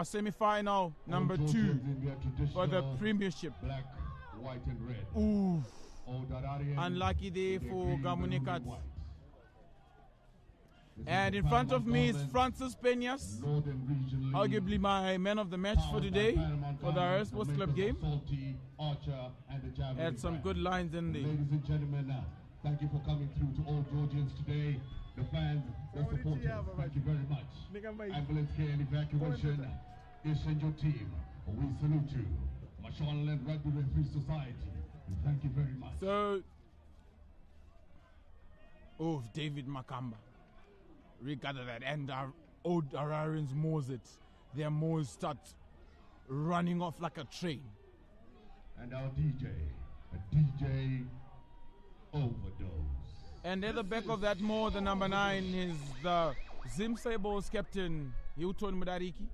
Semi-final number 2 for the Preimership. Black, white and red. Ooh, Hararians unlucky day for Munyaradzi. white. And in front of me is Francis Peñas, Northern Region League. arguably my man of the match for today for the Hararians Sports Club game. Salty, Archer, and the Javelin Had some Band. good lines in there. Ladies and gentlemen, thank you for coming through to all Georgians today. The fans, the supporters, thank you very much. Ambulance care and evacuation is in your team. We salute you. Mashonaland Rugby Referee Society. Thank you very much. So, David Makamba. Regarded that, and our old Hararians mows it. Their mows start running off like a train. And our DJ, a DJ overdose. And at the back of that mow, the number 9 is the Dzimba captain, Hilton Mudariki.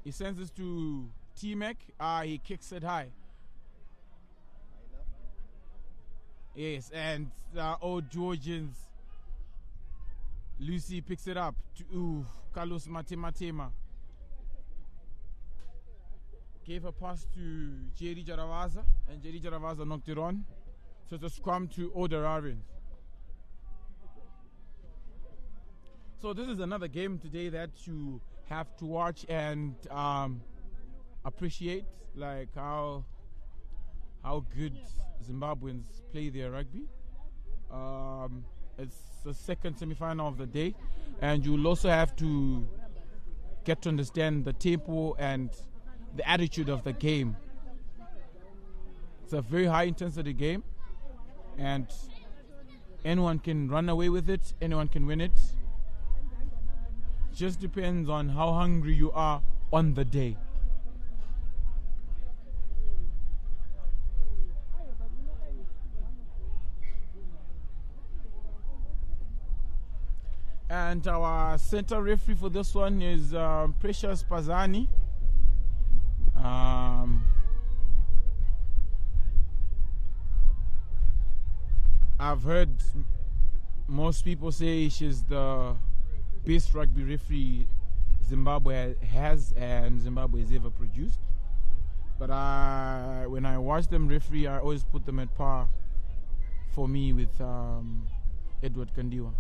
He sends this to T-Mac. He kicks it high. Yes, and old Georgians. Lucy picks it up to Carlos Matema. Gave a pass to Jerry Jaravaza, and Jerry Jaravaza knocked it on. So it's a scrum to old Hararians. So this is another game today that you have to watch and appreciate, like how good Zimbabweans play their rugby. It's the second semi-final of the day, and you'll also have to get to understand the tempo and the attitude of the game. It's a very high intensity game, and anyone can run away with it, anyone can win it. Just depends on how hungry you are on the day. And our center referee for this one is Precious Pazani. I've heard most people say she's the best rugby referee Zimbabwe has and Zimbabwe has ever produced. But when I watch them referee, I always put them at par for me with Edward Kandiwa.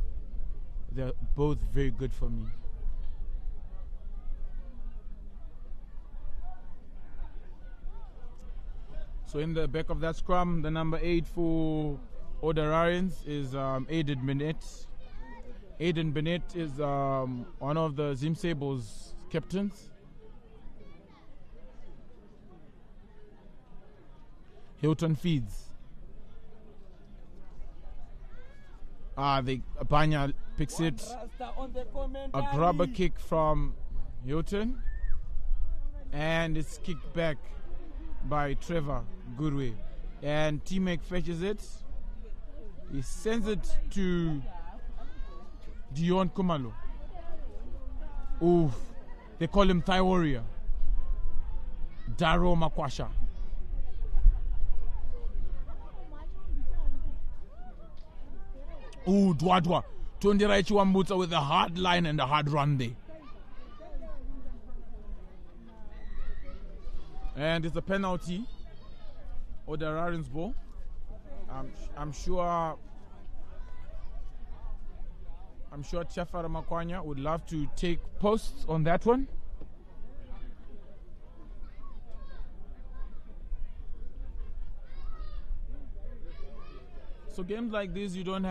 They're both very good for me. So in the back of that scrum, the number 8 for Hararians is Aiden Bennett. Aiden Bennett is one of the Zimsables captains. Hilton feeds. Banya picks it. A grabber kick from Hilton. And it's kicked back by Trevor Goodway. And T-Mac fetches it. He sends it to Dion Kumalo. Oof. They call him Thai Warrior. Daro Makwasha. Ooh, Dwadwa. Tondira Ichiwambutsa with a hard line and a hard run there. And it's a penalty. Or the Hararians ball. I'm sure Chefara Makwanya would love to take posts on that one. So games like this, you don't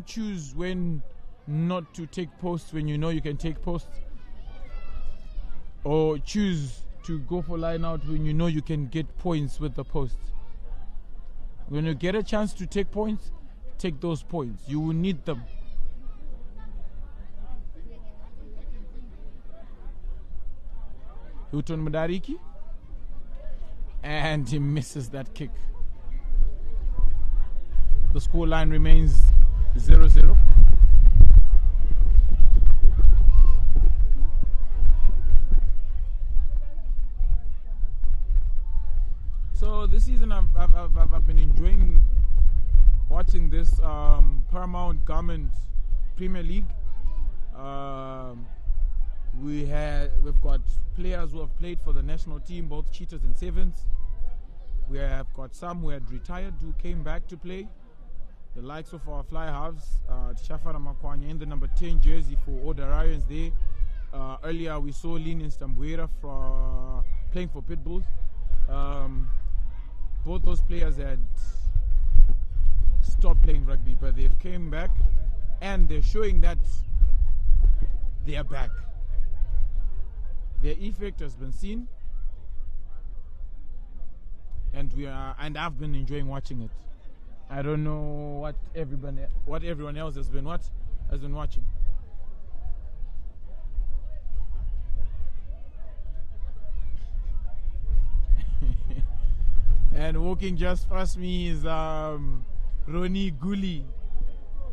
choose when not to take posts when you know you can take posts, or choose to go for line out when you know you can get points with the posts. When you get a chance to take points, take those points. You will need them. Hilton Mudariki, and he misses that kick. The score line remains 0-0. So this season I've been enjoying watching this Paramount Garment Premier League. We've got players who have played for the national team, both cheetahs and sevens. We have got some who had retired who came back to play. The likes of our fly halves, Tshafara Makwanya in the number 10 jersey for Hararians there. Earlier we saw Lineout from playing for Pitbulls. Both those players had stopped playing rugby, but they've came back and they're showing that they are back. Their effect has been seen, and I've been enjoying watching it. I don't know what everyone else has been watching. And walking just past me is Ronnie Guli,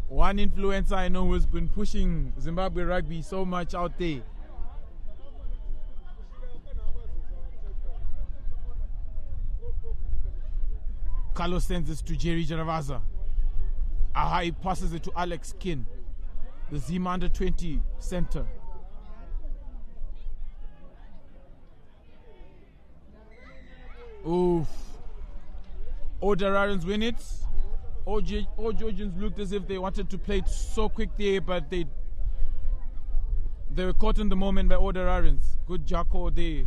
one influencer I know who's been pushing Zimbabwe rugby so much out there. Carlos sends this to Jerry Jaravaza. Aha, he passes it to Alex Kin, the Dzimba under 20 center. Oof. All Hararians win it. All Georgians looked as if they wanted to play it so quick there, but they were caught in the moment by all Hararians. Good Jacko there.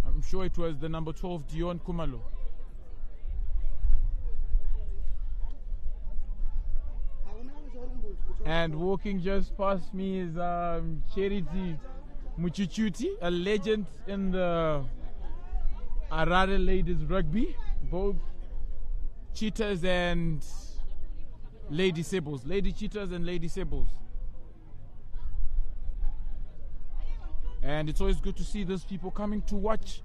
I'm sure it was the number 12, Dion Kumalo. And walking just past me is Charity Muchichuti, a legend in the Harare ladies rugby, both cheetahs and lady sables, lady cheetahs and lady sables. And it's always good to see those people coming to watch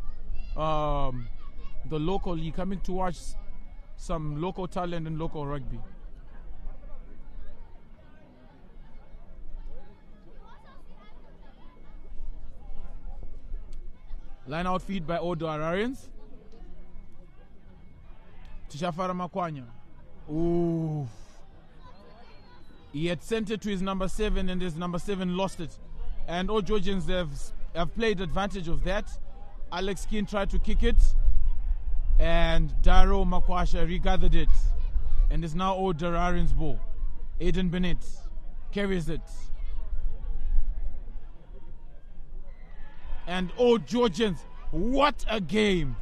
the local league, coming to watch some local talent and local rugby. Line out feed by Odo Hararians. Tshafara Makwanya. Ooh. He had sent it to his number 7 and his number 7 lost it. And all Georgians have played advantage of that. Alex Kin tried to kick it. And Daro Makwasha regathered it. And it's now all Hararians' ball. Aiden Bennett carries it. And all Georgians, what a game.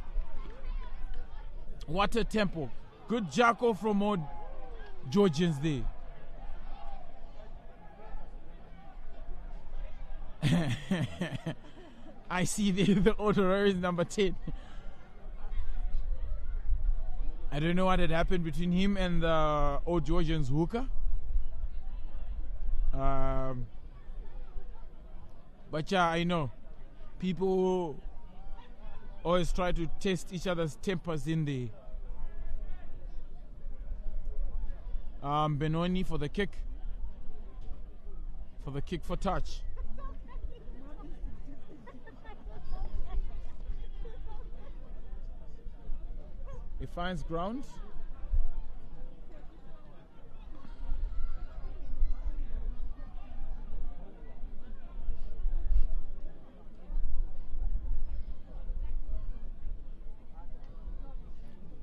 What a tempo. Good Jacko from all Georgians there. I see the order is number 10. I don't know what had happened between him and the old Georgians hooker. But yeah, I know. People always try to test each other's tempers in there. Benoni for the kick. For touch. He finds ground.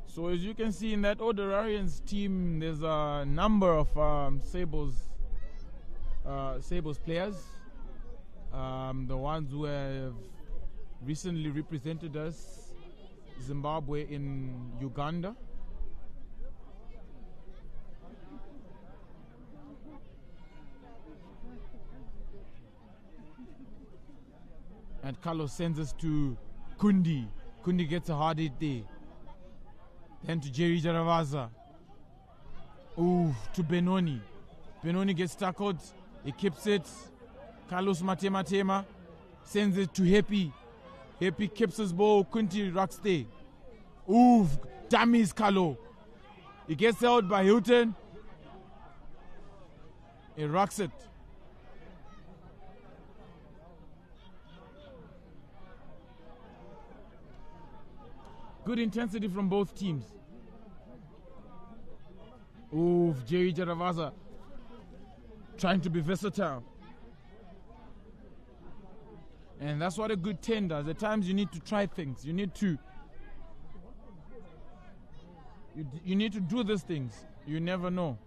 So as you can see in that Hararians team, there's a number of Sables players. The ones who have recently represented us, Zimbabwe in Uganda. And Carlos sends us to Kundi. Kundi gets a hard hit there. Then to Jerry Jaravaza. Ooh, to Benoni. Benoni gets tackled. He keeps it. Carlos Matema sends it to Happy. Happy keeps his ball. Kunti rocks there. Ooh, dummies Carlo. He gets out by Hilton. He rocks it. Good intensity from both teams. Ooh, Jerry Jaravaza. trying to be versatile. And that's what a good 10 does. At times you need to try things. You need to do these things. You never know.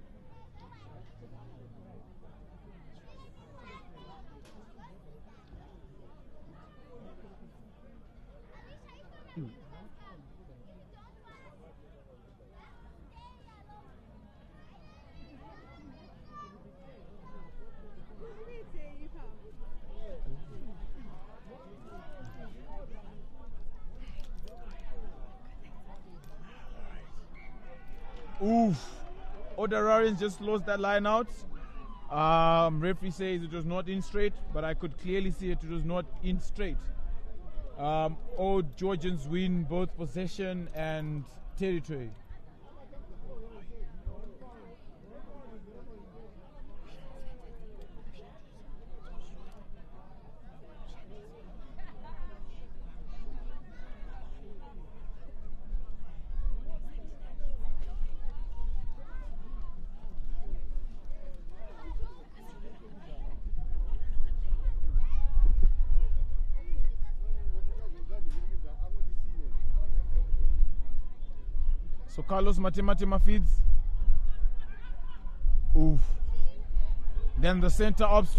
Oof. The Hararians just lost that line out. Referee says it was not in straight, but I could clearly see it was not in straight. All Georgians win both possession and territory. So Carlos Matema feeds. Oof. Then the center opts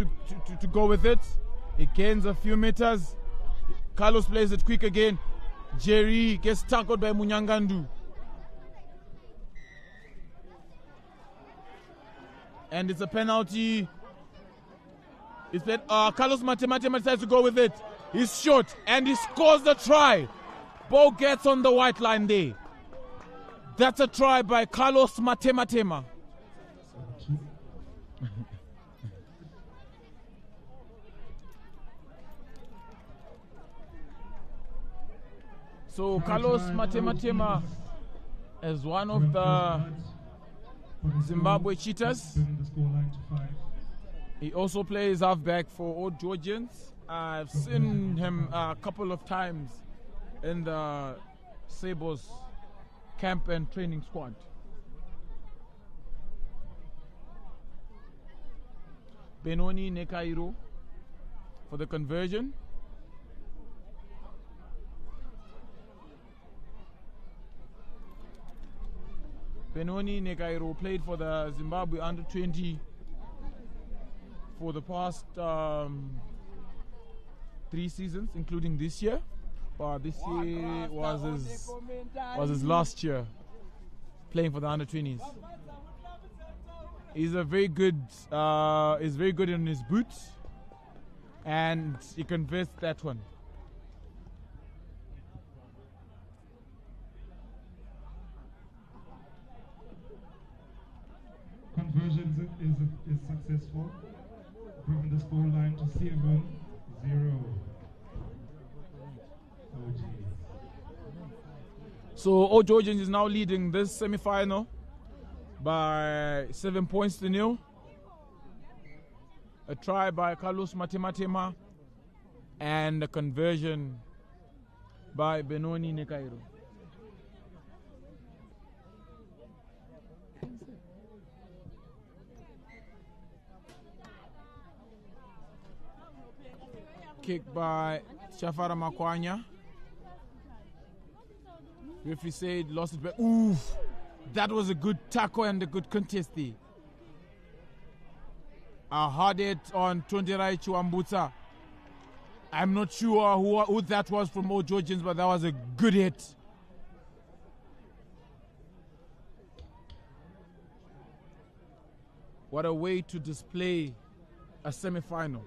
to go with it. It gains a few meters. Carlos plays it quick again. Jerry gets tackled by Munyangandu. And it's a penalty. It's played. Carlos Matema decides to go with it. He's short and he scores the try. Ball gets on the white line there. That's a try by Carlos Matema. So Carlos Matema is one of the Zimbabwe cheaters. He also plays halfback for all Georgians. I've seen him a couple of times in the Sabres camp and training squad. Benoni Nekairo for the conversion. Benoni Nekairo played for the Zimbabwe under-20 for the past 3 seasons, including this year. But this year was his last year playing for the under-20s. He's very good in his boots, and he converts that one. Conversion is successful, bringing the score line to 7-0. So all Georgians is now leading this semi-final by 7 points to 0. A try by Carlos Matema and a conversion by Benoni Nekairo. Kick by Shafara Makwanya. Referee said lost it, but oof, that was a good tackle and a good contest there. A hard hit on Tonderai Chuambuta. I'm not sure who that was from all Georgians, but that was a good hit. What a way to display a semi-final.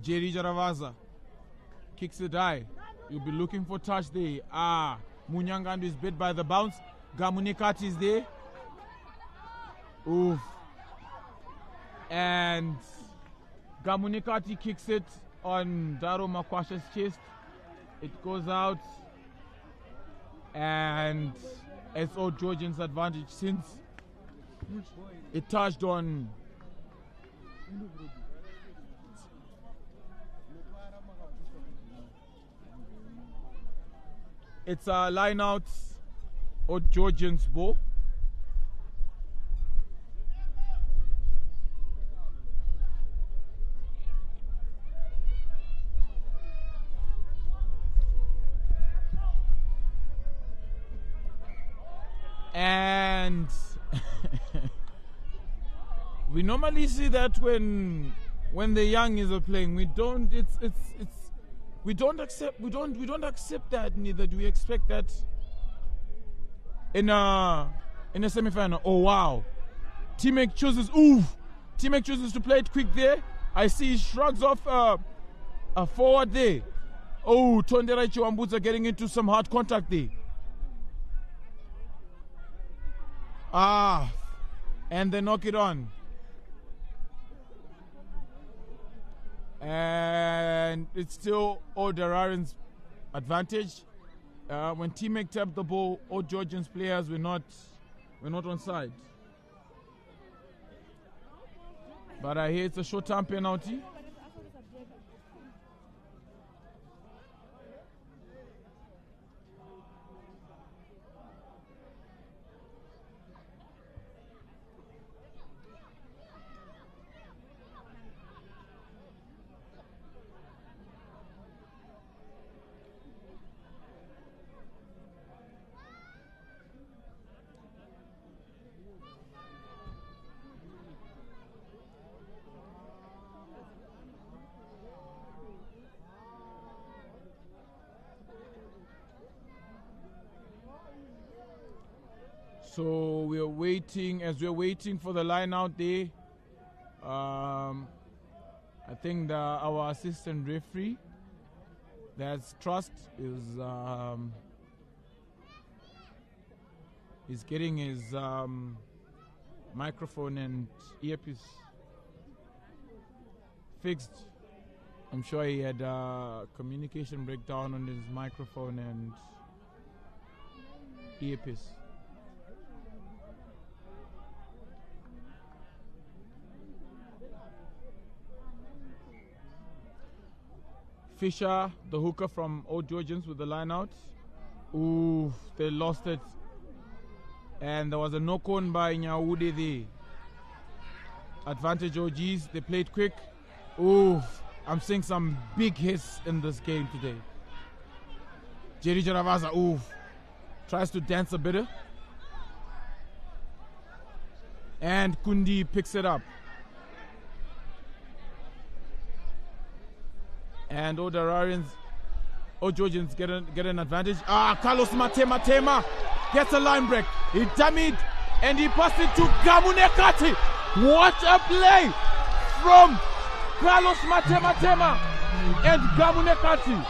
Jerry Jaravaza kicks it high. You'll be looking for touch there. Munyangandu is bit by the bounce. Gamunikati is there. Oof. And Gamunikati kicks it on Daro Makwasha's chest. It goes out, and it's all Georgians' advantage since it touched on it's a line-out or Georgians' ball. And we normally see that when the young is playing, we don't accept that, neither do we expect that in a semi-final. Oh wow, teammate chooses to play it quick there. I see he shrugs off a forward there. Oh, Tondera Chiwambuza getting into some hard contact there. And they knock it on. And it's still all Hararians' advantage. When teammate tapped the ball, all Georgians players were not on side. But I hear it's a short-term penalty. So we're waiting, as we're waiting for the line out there. I think our assistant referee, that's Trust, is getting his microphone and earpiece fixed. I'm sure he had a communication breakdown on his microphone and earpiece. Fisher, the hooker from Old Georgians with the line out. Ooh, they lost it. And there was a knock-on by Nyaude there. Advantage OGs, they played quick. Ooh, I'm seeing some big hits in this game today. Jerry Jaravaza, ooh, tries to dance a bit. And Kundi picks it up. And all the Hararians, all Georgians get an advantage. Carlos Matema gets a line break. He dummied and he passed it to Gamunekati. What a play from Carlos Matema and Gamunekati.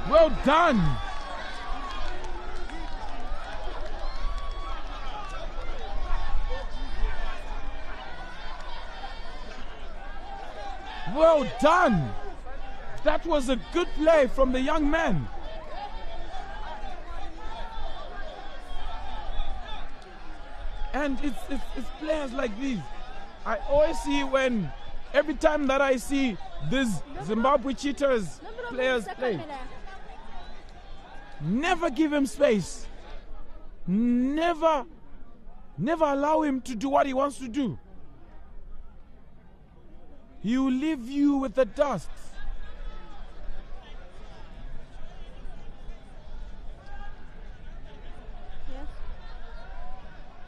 Well done. Well done. That was a good play from the young man. And it's players like these. I always see every time that I see these Zimbabwe cheaters players play, never give him space. Never allow him to do what he wants to do. He will leave you with the dust. Yes.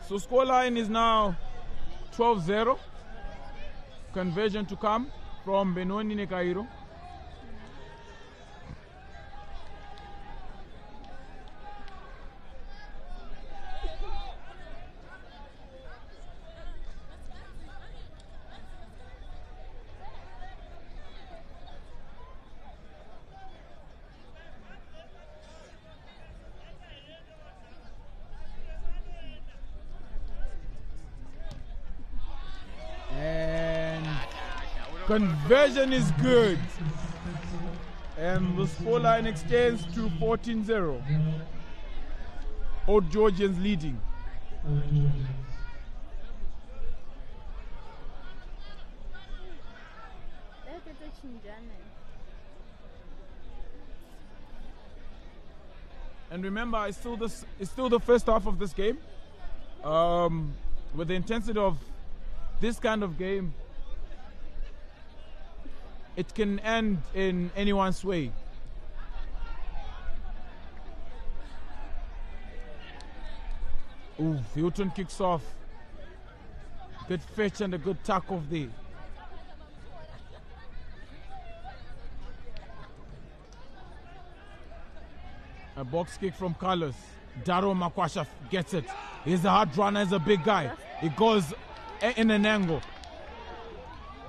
So scoreline is now 12-0. Conversion to come from Benoni Nekairo. Conversion is good. And the scoreline extends to 14-0. Old Georgians leading. And remember, it's still the first half of this game. With the intensity of this kind of game, it can end in anyone's way. Ooh, Hilton kicks off. Good fetch and a good tuck off there. A box kick from Carlos. Daro Makwasha gets it. He's a hard runner, he's a big guy. He goes in an angle.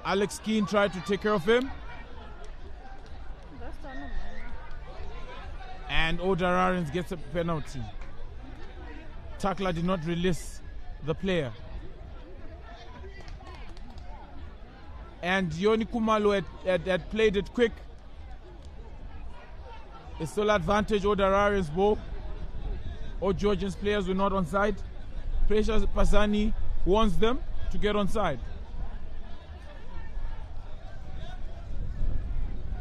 Alex Keane tried to take care of him. And Hararians gets a penalty. Tackler did not release the player. And Yoni Kumalo had played it quick. It's still advantage Hararians ball. All Georgians players were not on side. Precious Pasani wants them to get on side.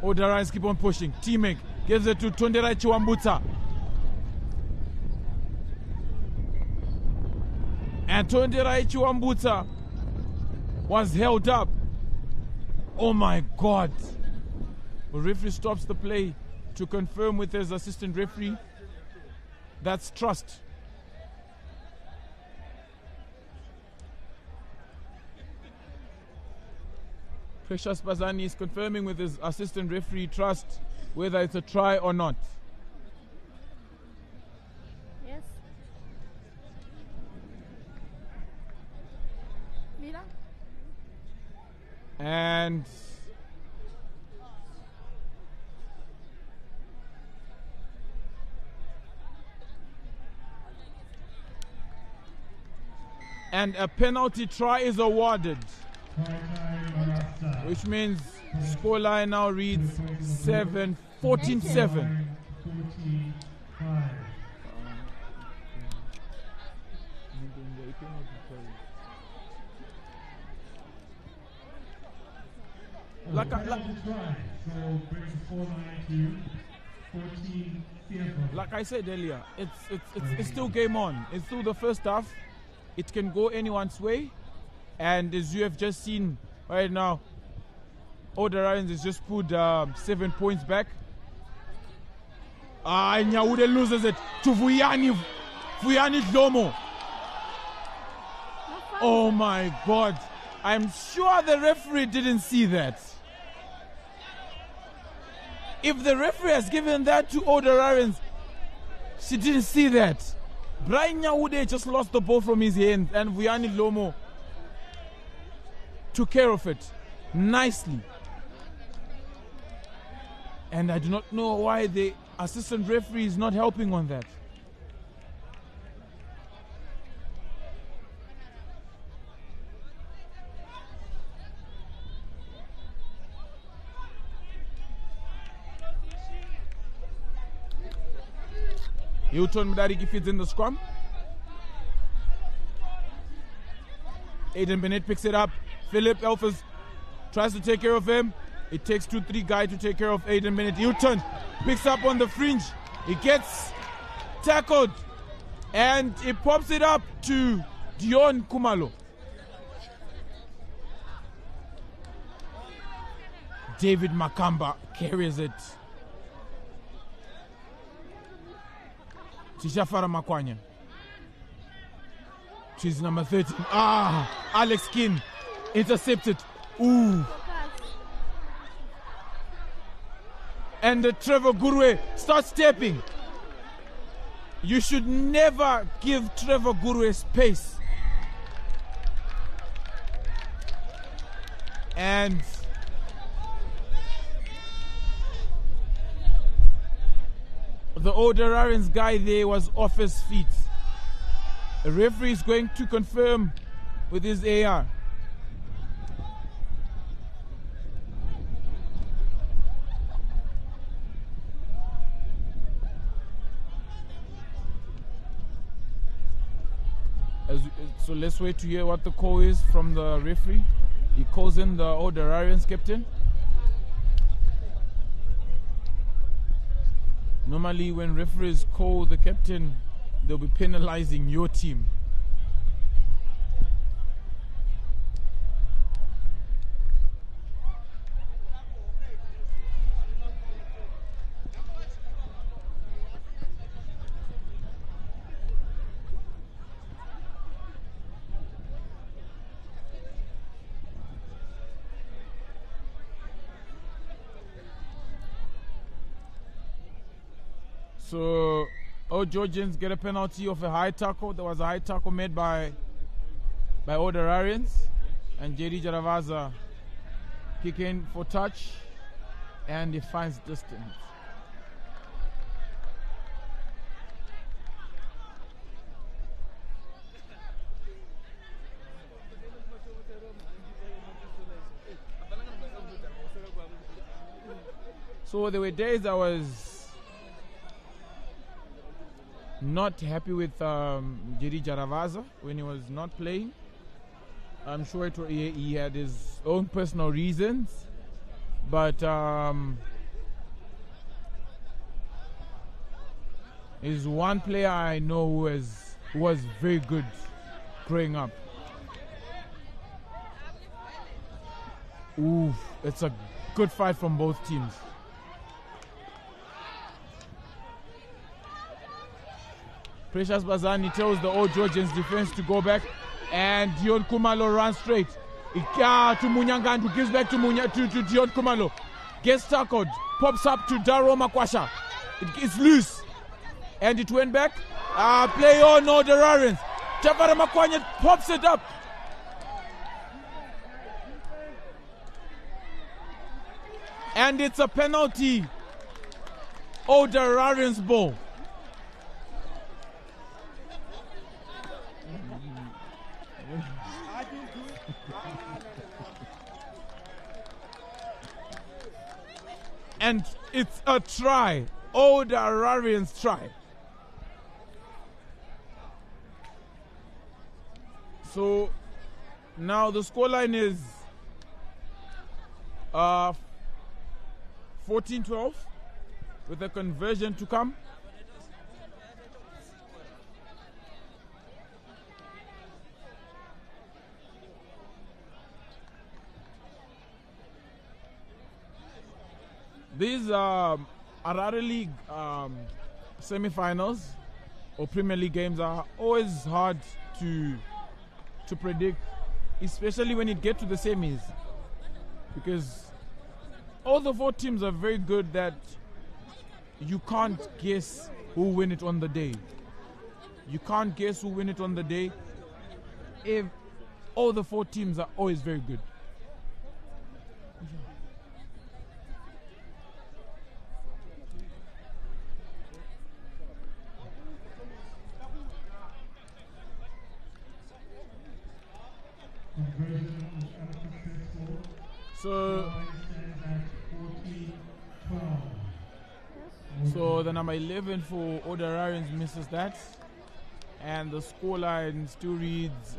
Hararians keep on pushing. Teammate gives it to Tonderai Chiwambuta. And Tonderai Chiwambuta was held up. Oh my God. The referee stops the play to confirm with his assistant referee. That's trust. Precious Bazani is confirming with his assistant referee trust whether it's a try or not. Yes. Mira. And a penalty try is awarded, which means scoreline now reads 14-7. Like I said earlier, it's still game on. It's still the first half. It can go anyone's way, and as you have just seen right now, Hararians has just put 7 points back. Nyaude loses it to Vuyani Dlomo. Oh my God. I'm sure the referee didn't see that. If the referee has given that to Hararians, she didn't see that. Brian Nyaude just lost the ball from his hand, and Vuyani Dlomo took care of it nicely. And I do not know why the assistant referee is not helping on that. Hilton Mudariki feeds in the scrum. Aiden Bennett picks it up. Philip Elfers tries to take care of him. It takes 2-3 guys to take care of Aiden Bennett. Hilton picks up on the fringe. He gets tackled. And he pops it up to Dion Kumalo. David Makamba carries it. Tishafara Makwanya. She's number 13. Alex Keane intercepted. Ooh. And Trevor Gurwe starts stepping. You should never give Trevor Gurwe space. And the Hararians guy there was off his feet. The referee is going to confirm with his AR. So let's wait to hear what the call is from the referee. He calls in the old Hararians captain. Normally when referees call the captain, they'll be penalizing your team. So, Georgians get a penalty of a high tackle. There was a high tackle made by Hararians, and JD Jaravaza kicking for touch, and he finds distance. So there were days I was not happy with JD Jaravaza when he was not playing. I'm sure he had his own personal reasons, but he's one player I know who was very good growing up. Ooh, it's a good fight from both teams. Precious Bazani tells the old Georgians defense to go back, and Dion Kumalo runs straight. To Munyanga, who gives back to Dion Kumalo. Gets tackled, pops up to Daro Makwasha. It's loose, and it went back. Play on, no, the Hararians. Jafara Makwanya pops it up. And it's a penalty. Oh, the Hararians ball. And it's a try. Oh, the Hararians try. So now the scoreline is 14-12 with a conversion to come. These Harare League semi-finals or Premier League games are always hard to predict, especially when you get to the semis, because all the four teams are very good that you can't guess who win it on the day. You can't guess who win it on the day if all the four teams are always very good. So the number 11 for Hararians misses that, and the scoreline still reads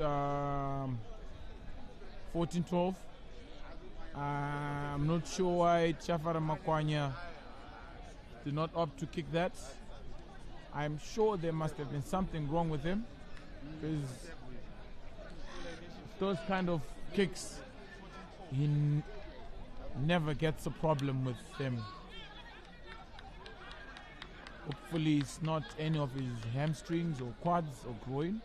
14-12. I'm not sure why Chafara Makwanya did not opt to kick that. I'm sure there must have been something wrong with him, because those kind of kicks, he never gets a problem with them. Hopefully it's not any of his hamstrings or quads or groin.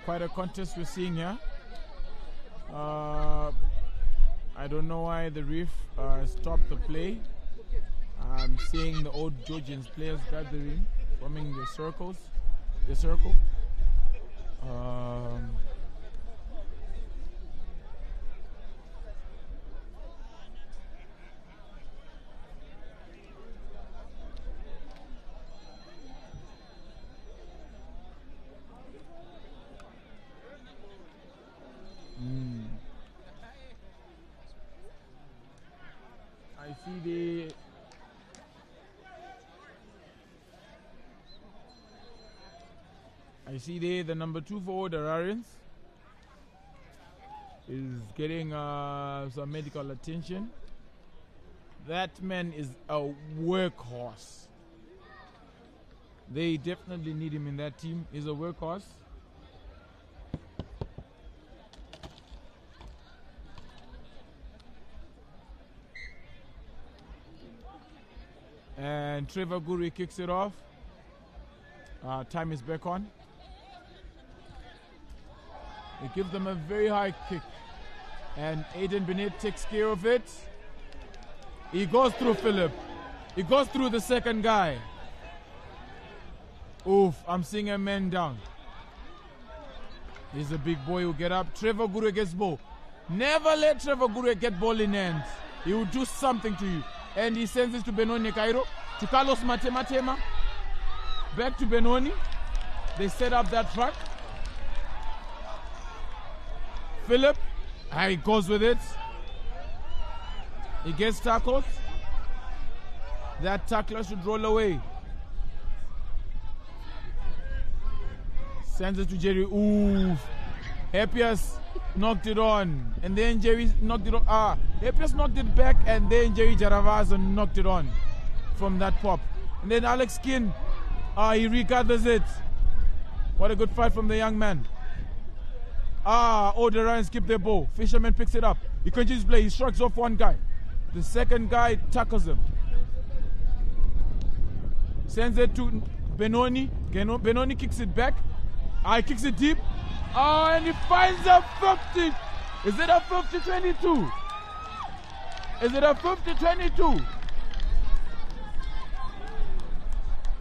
Quite a contest we're seeing here. I don't know why the ref stopped the play. I'm seeing the old Georgians players gathering, forming the circle. I see there the number 2 forward, Hararians, is getting some medical attention. That man is a workhorse. They definitely need him in that team. He's a workhorse. And Trevor Guri kicks it off. Time is back on. He gives them a very high kick. And Aiden Bennett takes care of it. He goes through Philip. He goes through the second guy. Oof, I'm seeing a man down. He's a big boy who get up. Trevor Guru gets ball. Never let Trevor Guru get ball in hands. He will do something to you. And he sends it to Benoni Cairo. To Carlos Matema. Back to Benoni. They set up that track. Philip. He goes with it. He gets tackled. That tackler should roll away. Sends it to Jerry. Ooh. Happiest knocked it on. And then Jerry knocked it on. Happiest knocked it back. And then Jerry Jaravaza knocked it on from that pop. And then Alex Kin. He regathers it. What a good fight from the young man. The Ryan skipped their ball. Fisherman picks it up. He continues to play. He shrugs off one guy. The second guy tackles him. Sends it to Benoni. Benoni kicks it back. He kicks it deep. And he finds a 50. Is it a 50-22? Is it a 50-22?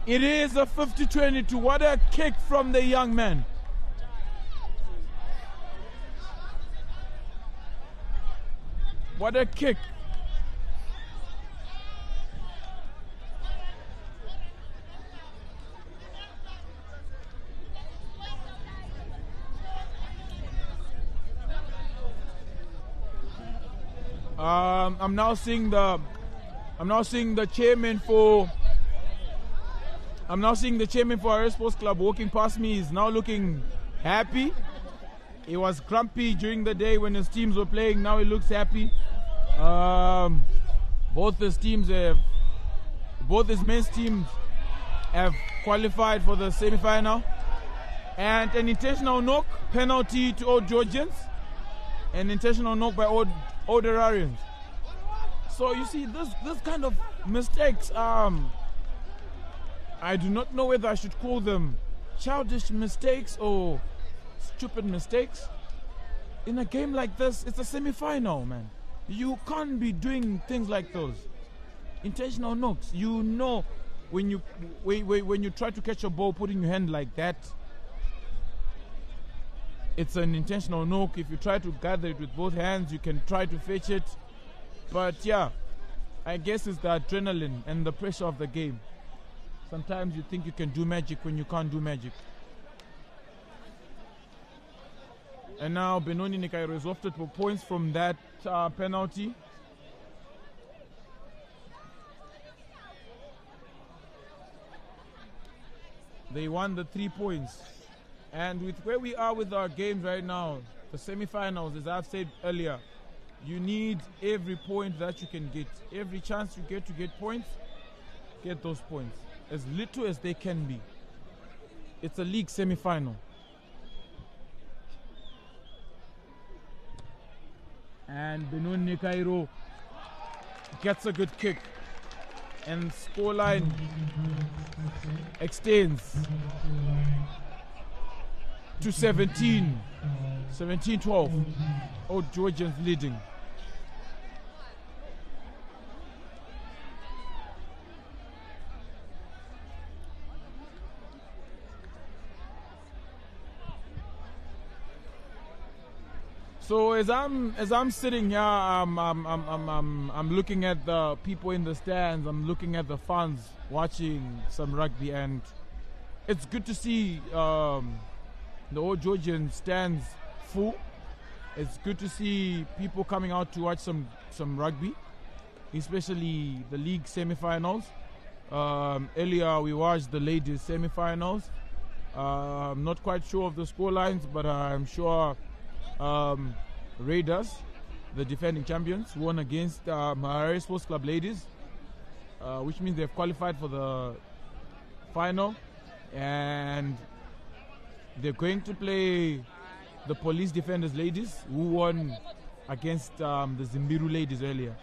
It is a 50-22. What a kick from the young man. What a kick. I'm now seeing the chairman for our sports club walking past me. He's now looking happy. He was grumpy during the day when his teams were playing. Now he looks happy. Both his men's teams have qualified for the semi-final. And an intentional knock, penalty to Old Georgians. An intentional knock by Old Hararians. So you see, this kind of mistakes, I do not know whether I should call them childish mistakes or stupid mistakes. In a game like this, it's a semi-final, man. You can't be doing things like those. Intentional knocks. You know, when you try to catch a ball, putting your hand like that, it's an intentional knock. If you try to gather it with both hands, you can try to fetch it. But yeah, I guess it's the adrenaline and the pressure of the game. Sometimes you think you can do magic when you can't do magic. And now Benoni Nikairo is opted for points from that penalty. They won the 3 points. And with where we are with our games right now, the semi-finals, as I've said earlier, you need every point that you can get. Every chance you get to get points, get those points. As little as they can be. It's a league semi-final. And Benoni Cairo gets a good kick. And scoreline extends to 17. 17-12. Old Georgians leading. So as I'm sitting here, I'm looking at the people in the stands. I'm looking at the fans watching some rugby, and it's good to see the Old Georgian stands full. It's good to see people coming out to watch some rugby. especially the league semi-finals. Earlier we watched the ladies semi-finals. I'm not quite sure of the score lines, but I'm sure Raiders, the defending champions, won against Harare Sports Club ladies, which means they've qualified for the final, and they're going to play the police defenders ladies, who won against the Zimbiru ladies earlier.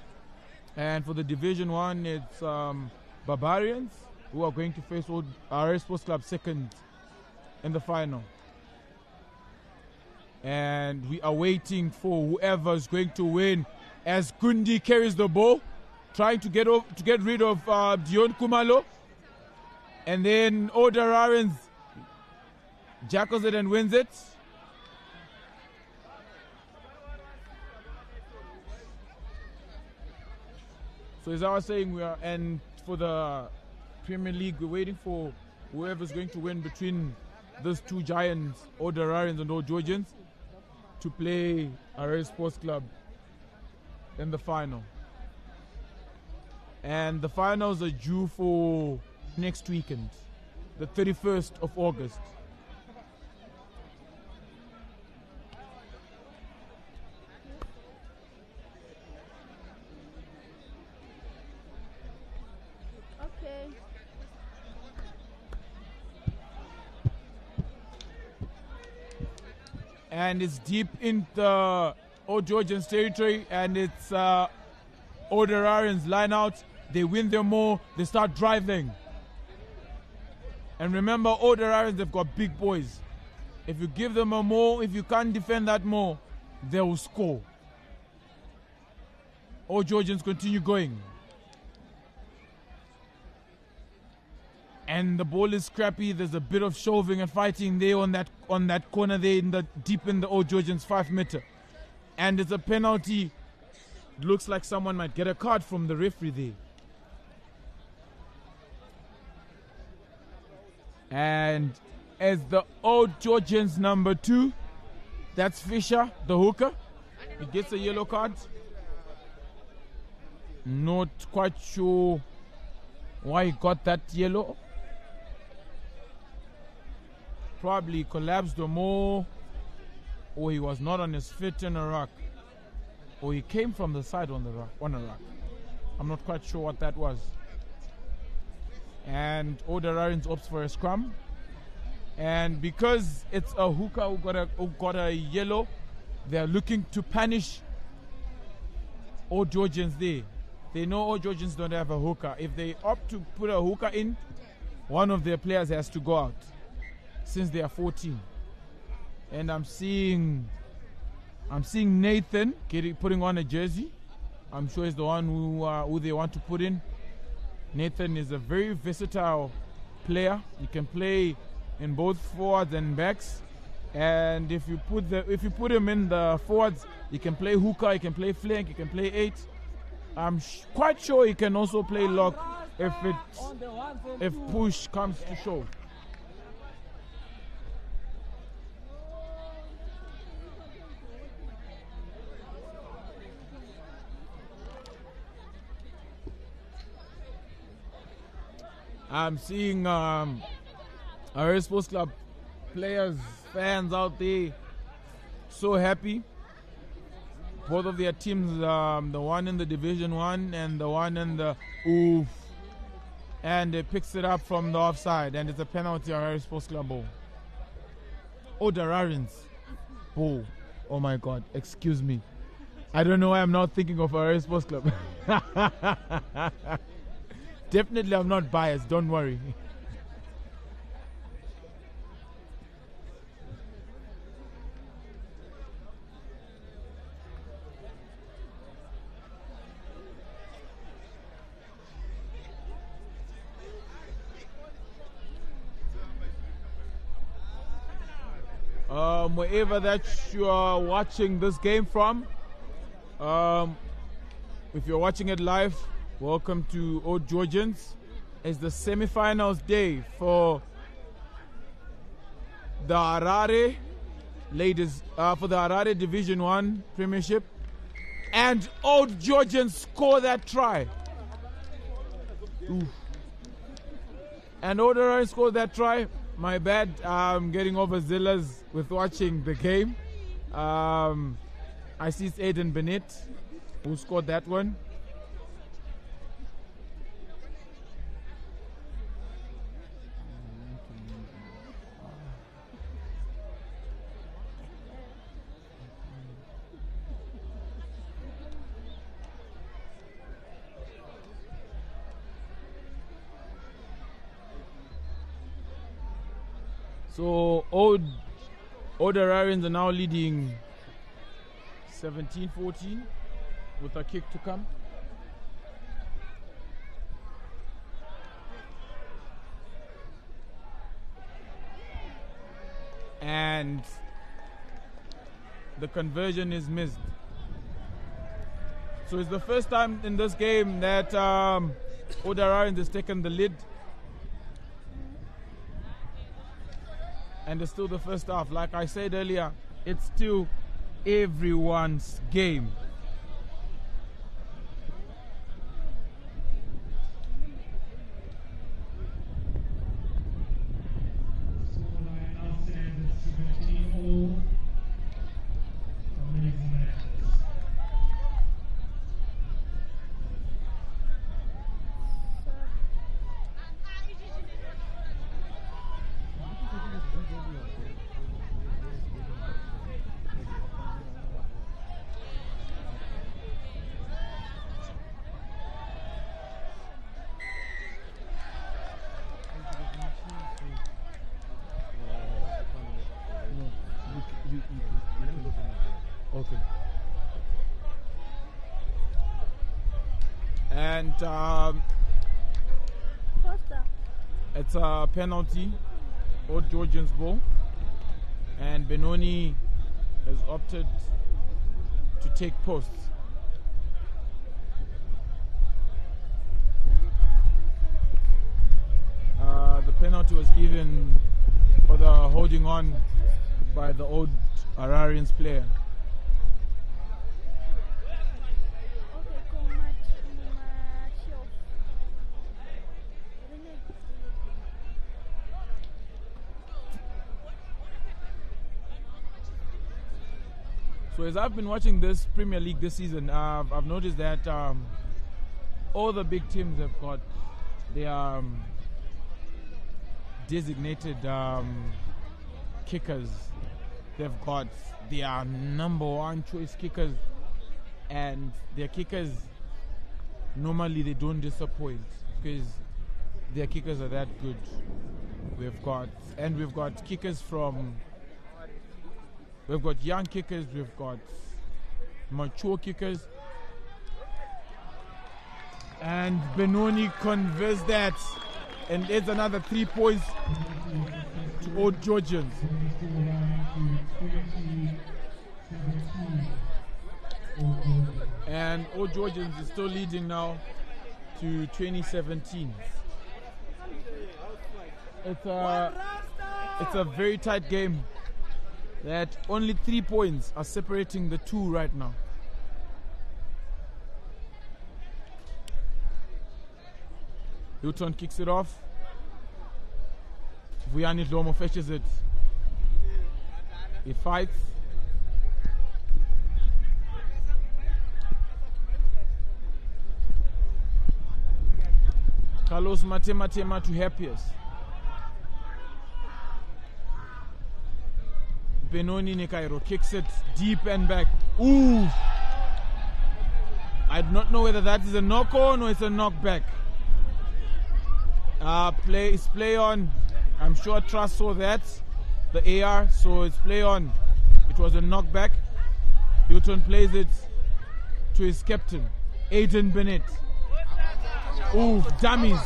And for the Division 1, it's Barbarians, who are going to face Harare Sports Club second in the final. And we are waiting for whoever's going to win, as Kundi carries the ball, trying to get rid of Dion Kumalo. And then Hararians jackals it and wins it. So as I was saying, and for the Premier League, we're waiting for whoever's going to win between those two giants, Hararians and Georgians, to play Harare Sports Club in the final. And the finals are due for next weekend, the 31st of August. Okay. And it's deep in the Georgians territory, and it's Hararians line out. They win them more, they start driving. And remember, Hararians, they've got big boys. If you give them a more, if you can't defend that more, they will score. Georgians continue going. And the ball is scrappy. There's a bit of shoving and fighting there on that corner there, deep in the Georgians 5 meter. And it's a penalty. Looks like someone might get a card from the referee there. And as the Georgians number 2, that's Fisher, the hooker. He gets a yellow card. Not quite sure why he got that yellow. Probably collapsed or more, or he was not on his feet in a rock, or he came from the side on a rock. I'm not quite sure what that was. And Hararians opts for a scrum, and because it's a hooker who got a yellow, they're looking to punish Georgians there. They know Georgians don't have a hooker. If they opt to put a hooker in, one of their players has to go out, since they are 14. And I'm seeing Nathan putting on a jersey. I'm sure he's the one who they want to put in. Nathan is a very versatile player. He can play in both forwards and backs. And if you put him in the forwards, he can play hooker, he can play flank, he can play 8. I'm quite sure he can also play lock if push comes to shove. I'm seeing our sports club players, fans out there, so happy. Both of their teams, the one in the Division 1 and the one in the oof, and it picks it up from the offside, and it's a penalty on our sports club ball. Hararians ball. Oh my God! Excuse me. I don't know why I'm not thinking of our sports club. Definitely, I'm not biased. Don't worry. Wherever that you are watching this game from, if you're watching it live, welcome to Old Georgians. It's the semi-finals day for the Harare ladies, for the Harare Division 1 Preimership. And old Georgians score that try. Oof. And old Hararians score that try. My bad, I'm getting overzealous with watching the game. I see it's Aiden Bennett who scored that one. So old Hararians are now leading 17-14 with a kick to come. And the conversion is missed. So it's the first time in this game that old Hararians has taken the lead. And it's still the first half. Like I said earlier, it's still everyone's game. Okay. And it's a penalty, Old Georgians ball, and Benoni has opted to take posts. The penalty was given for the holding on by the Old Hararians player. So as I've been watching this Premier League this season, I've noticed that all the big teams have got their designated kickers. They've got their number one choice kickers, and their kickers normally they don't disappoint because their kickers are that good. We've got kickers from. We've got young kickers, we've got mature kickers. And Benoni converts that. And it's another 3 points to Old Georgians. And Old Georgians is still leading now to 2017. It's a very tight game. That only 3 points are separating the two right now. Beitrand kicks it off. Vuyani Dlomo fetches it. He fights. Carlos Matema to happiest. Benoni Nekairo kicks it deep and back. Ooh! I do not know whether that is a knock-on or it's a knockback. Play on. I'm sure Trust saw that. The AR, so it's play on. It was a knockback. Beitrand plays it to his captain, Aiden Bennett. Ooh, dummies.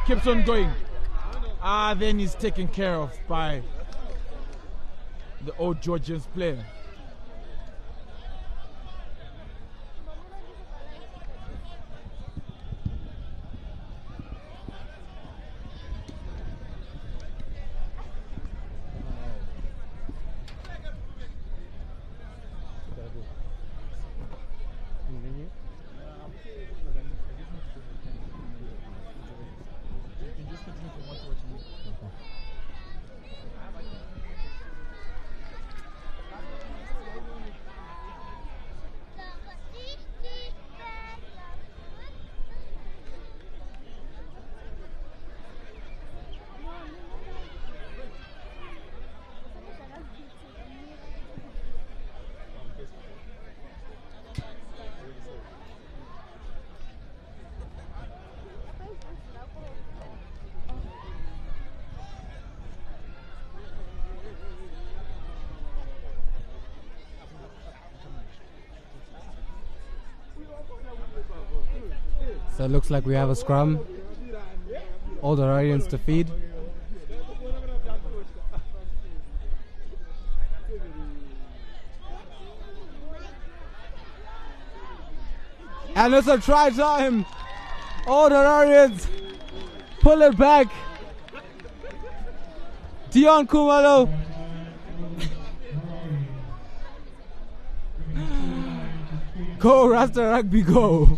Keeps on going. Then he's taken care of by the Old Georgians player. So it looks like we have a scrum. All the Hararians to feed. And it's a try time. All the Hararians pull it back. Dion Kumalo. Go Rasta Rugby, go.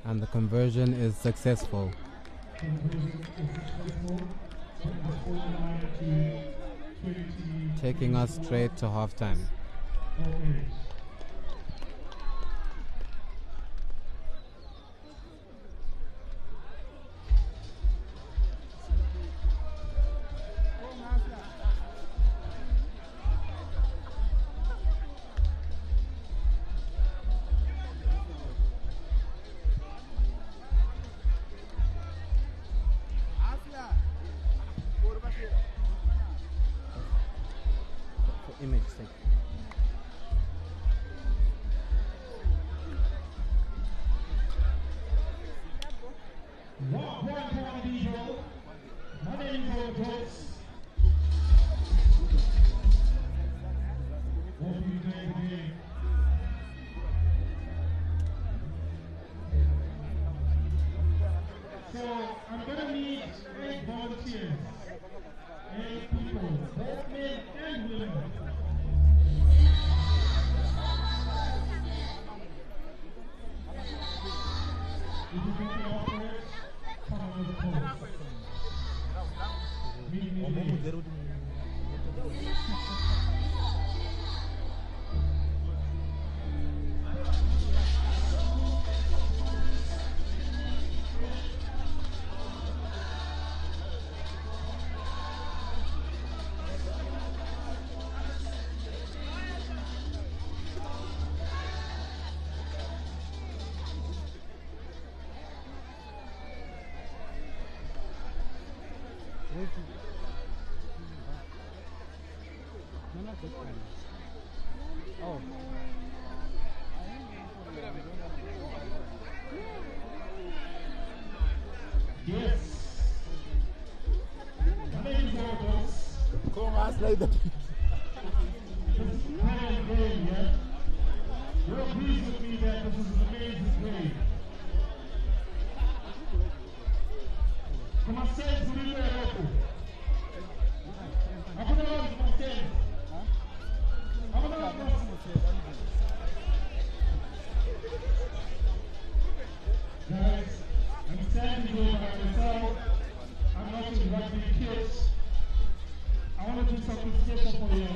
And the conversion is successful. Taking us straight to halftime. Image thing. So I'm going to need 8 volunteers, 8 people, both men and women. If you can cooperate, come on the post. Oh. Yes. My name is Boss. Come on, like that. This is grand game, yeah? You're pleased with me that this is an amazing game. Come on, say it to me, local. I'm going to run for 10. I'm going to run for 10. Guys, I'm standing here by myself. I'm not in rugby kids. I want to do something special for you.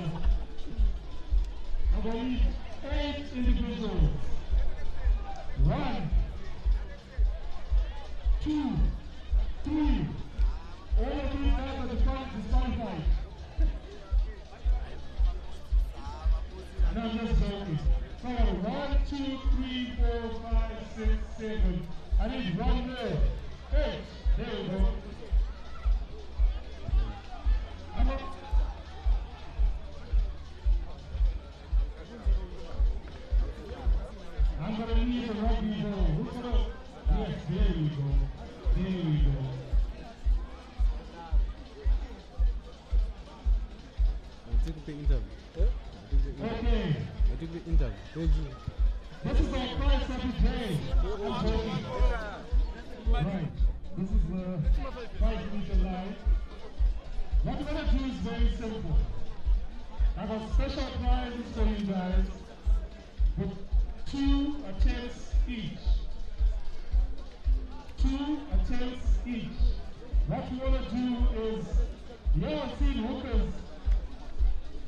I'm going to need 8 individuals. 1, 2, 3. All of these guys are disqualified. No, I'm just joking. So 1, 2, 3, 4, 5, 6, 7. I need 1 more. 8. There we go. I'm going to need a rugby ball. Who's going to? Yes, there we go. There we go. I took the interview. Okay. I took the interview. This is our first day. Right. This is the 5-meter line. What we're going to do is very simple. I have special prizes for you guys with 2 attempts each. 2 attempts each. What we want to do is You all seen hookers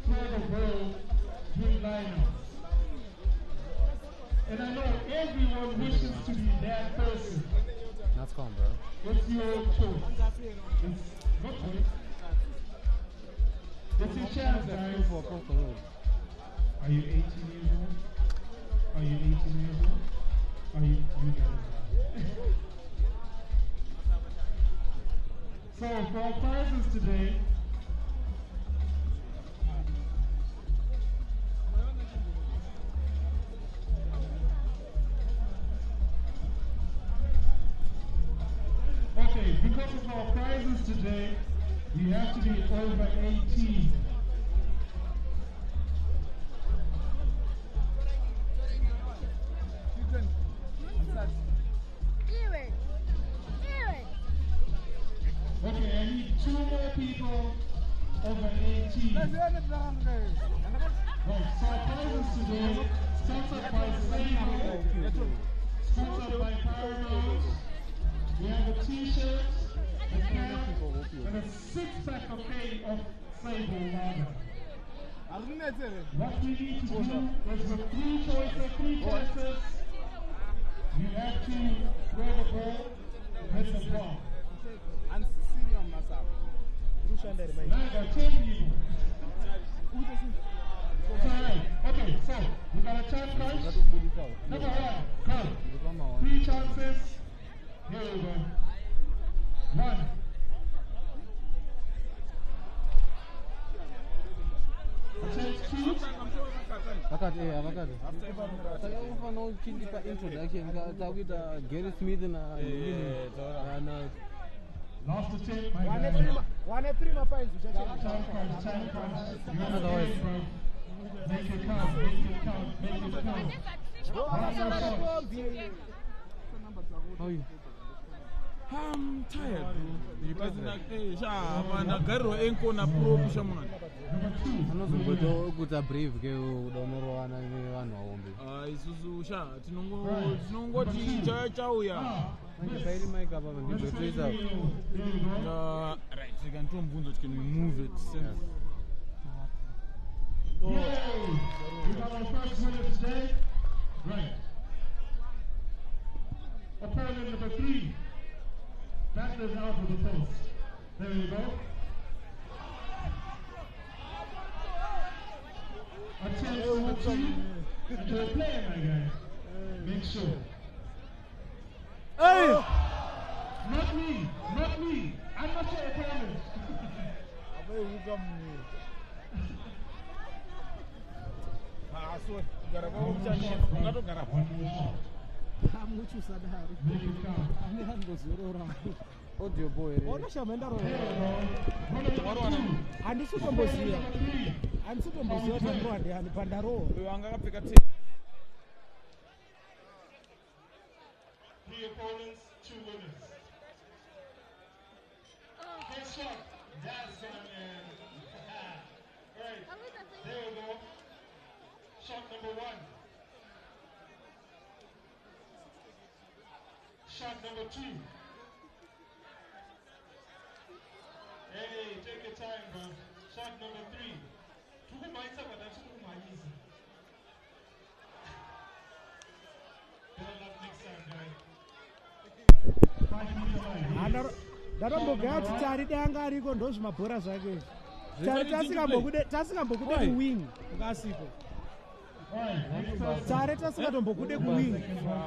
throw the ball during Lineout. And I know everyone wishes to be that person. That's calm, bro. It's your choice. It's no choice. It's your chance, guys. Are you 18 years old? Are you 18 years old? Are you guys? So for our prizes today, okay, because of our prizes today, you have to be over 18. Okay, I need 2 more people over 18. Right, so our prizes today, sponsored by Sable, sponsored by Preimership. We have a t-shirt, a cap, and a 6-pack of hay of Sable lager. What we need to do is with 3 choices, you have to throw the ball, hit the ball. Now I got 10 people. Okay, so we got a chance prize. Number 1, come. 3 chances. Here we go. 1. Chance 2. Last attempt, my guy. 1 and 3 my points. Time crunch. Otherwise, make it count, make it count, make it count. How are you? I'm tired, bro. Because na garo enko na pro kushamana. Anozokuta brave ke udonorwana ni vanhu vaombe. Isusu sha tinongoti chauya. Mangisairi mic apa ndibetoisa. Right, we can can we move it since we got our first winner today. Right. Opponent number 3. Battles out of the post. There you go. Attempt number 2. And you're playing, my guy. Make sure. Hey! Not me. Not me. I'm not your opponent. Make it count. Audio boy. Three opponents, 2 winners. First shot, that's gonna end. Alright, there we go. Shot number 1. Shot number 2. Hey, take your time, bro. Shot number 3. Better luck next time, guys. Ndarombogaya kuti Tarira anga ariko ndozvimabhora zvake. Tasingambokude kuwing ukasiko. Tare tasingatombokude kuwing.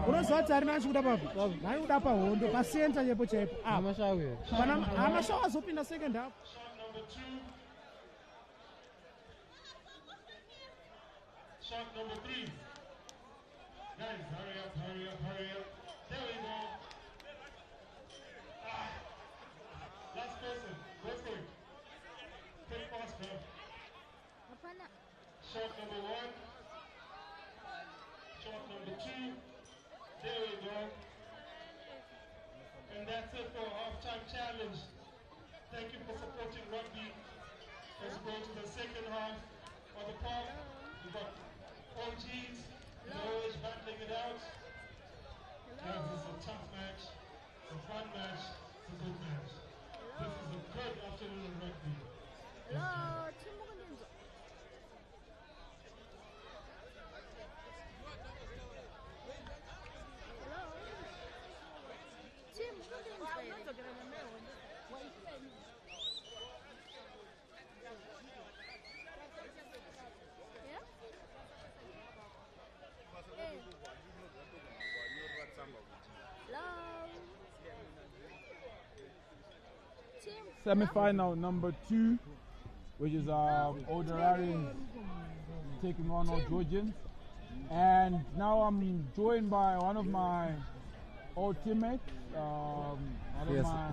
Unoziva Tarira achikuda papi? Nani kuda pahondo pasenta chepo chaipo. Amashawa azopinda second half. Shot number 3. Guys, hurry up, hurry up, hurry up. There we go. Last person. Go for it. Quick pass, bro. Shot number 1. Shot number 2. There we go. And that's it for halftime challenge. Thank you for supporting rugby. Let's go to the second half of the park. We've got OGs, always battling it out. Guys, this is a tough match, it's a fun match, it's a good match. This is a good afternoon of rugby. semi-final number 2, which is Old Hararians taking on all Georgians. And now I'm joined by one of my old teammates,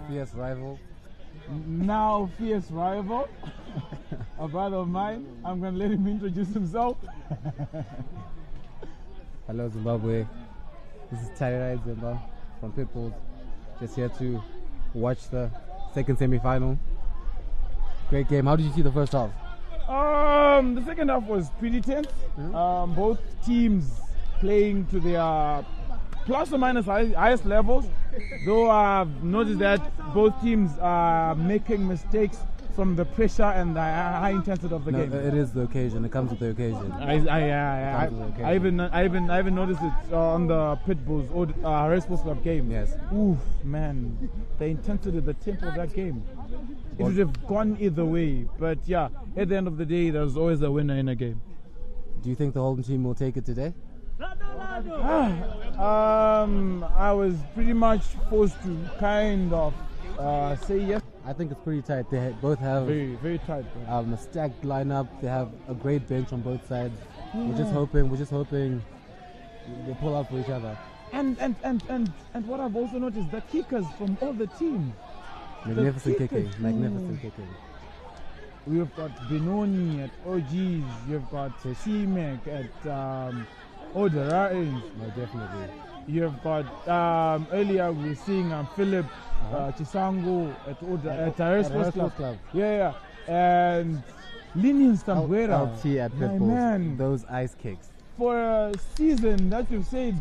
fierce rival. Now fierce rival, a brother of mine. I'm going to let him introduce himself. Hello Zimbabwe, this is Tarira Dzimba from Pitbulls, just here to watch the second semi-final. Great game. How did you see the first half? The second half was pretty tense. Both teams playing to their plus or minus highest levels, though I've noticed that both teams are making mistakes from the pressure and the high intensity of the game. It is the occasion. It comes with the occasion. I even noticed it on the Pitbulls or Harare Sports Club game. Yes. Oof, man, the intensity, the tempo of that game. It would have gone either way, but yeah, at the end of the day, there's always a winner in a game. Do you think the whole team will take it today? I was pretty much forced to kind of say yes. I think it's pretty tight. They both have very, very tight. A stacked lineup. They have a great bench on both sides. We're just hoping they pull out for each other. And what I've also noticed, the kickers from all the teams. Magnificent kicking. We've got Benoni at OGs. You've got Shimek at Old Hararians. No, definitely. You've got earlier we were seeing Philip Chisango at Harare Sports Club. Yeah. And Lineout LT at Pitbulls. Man, those ice kicks. For a season that you've said,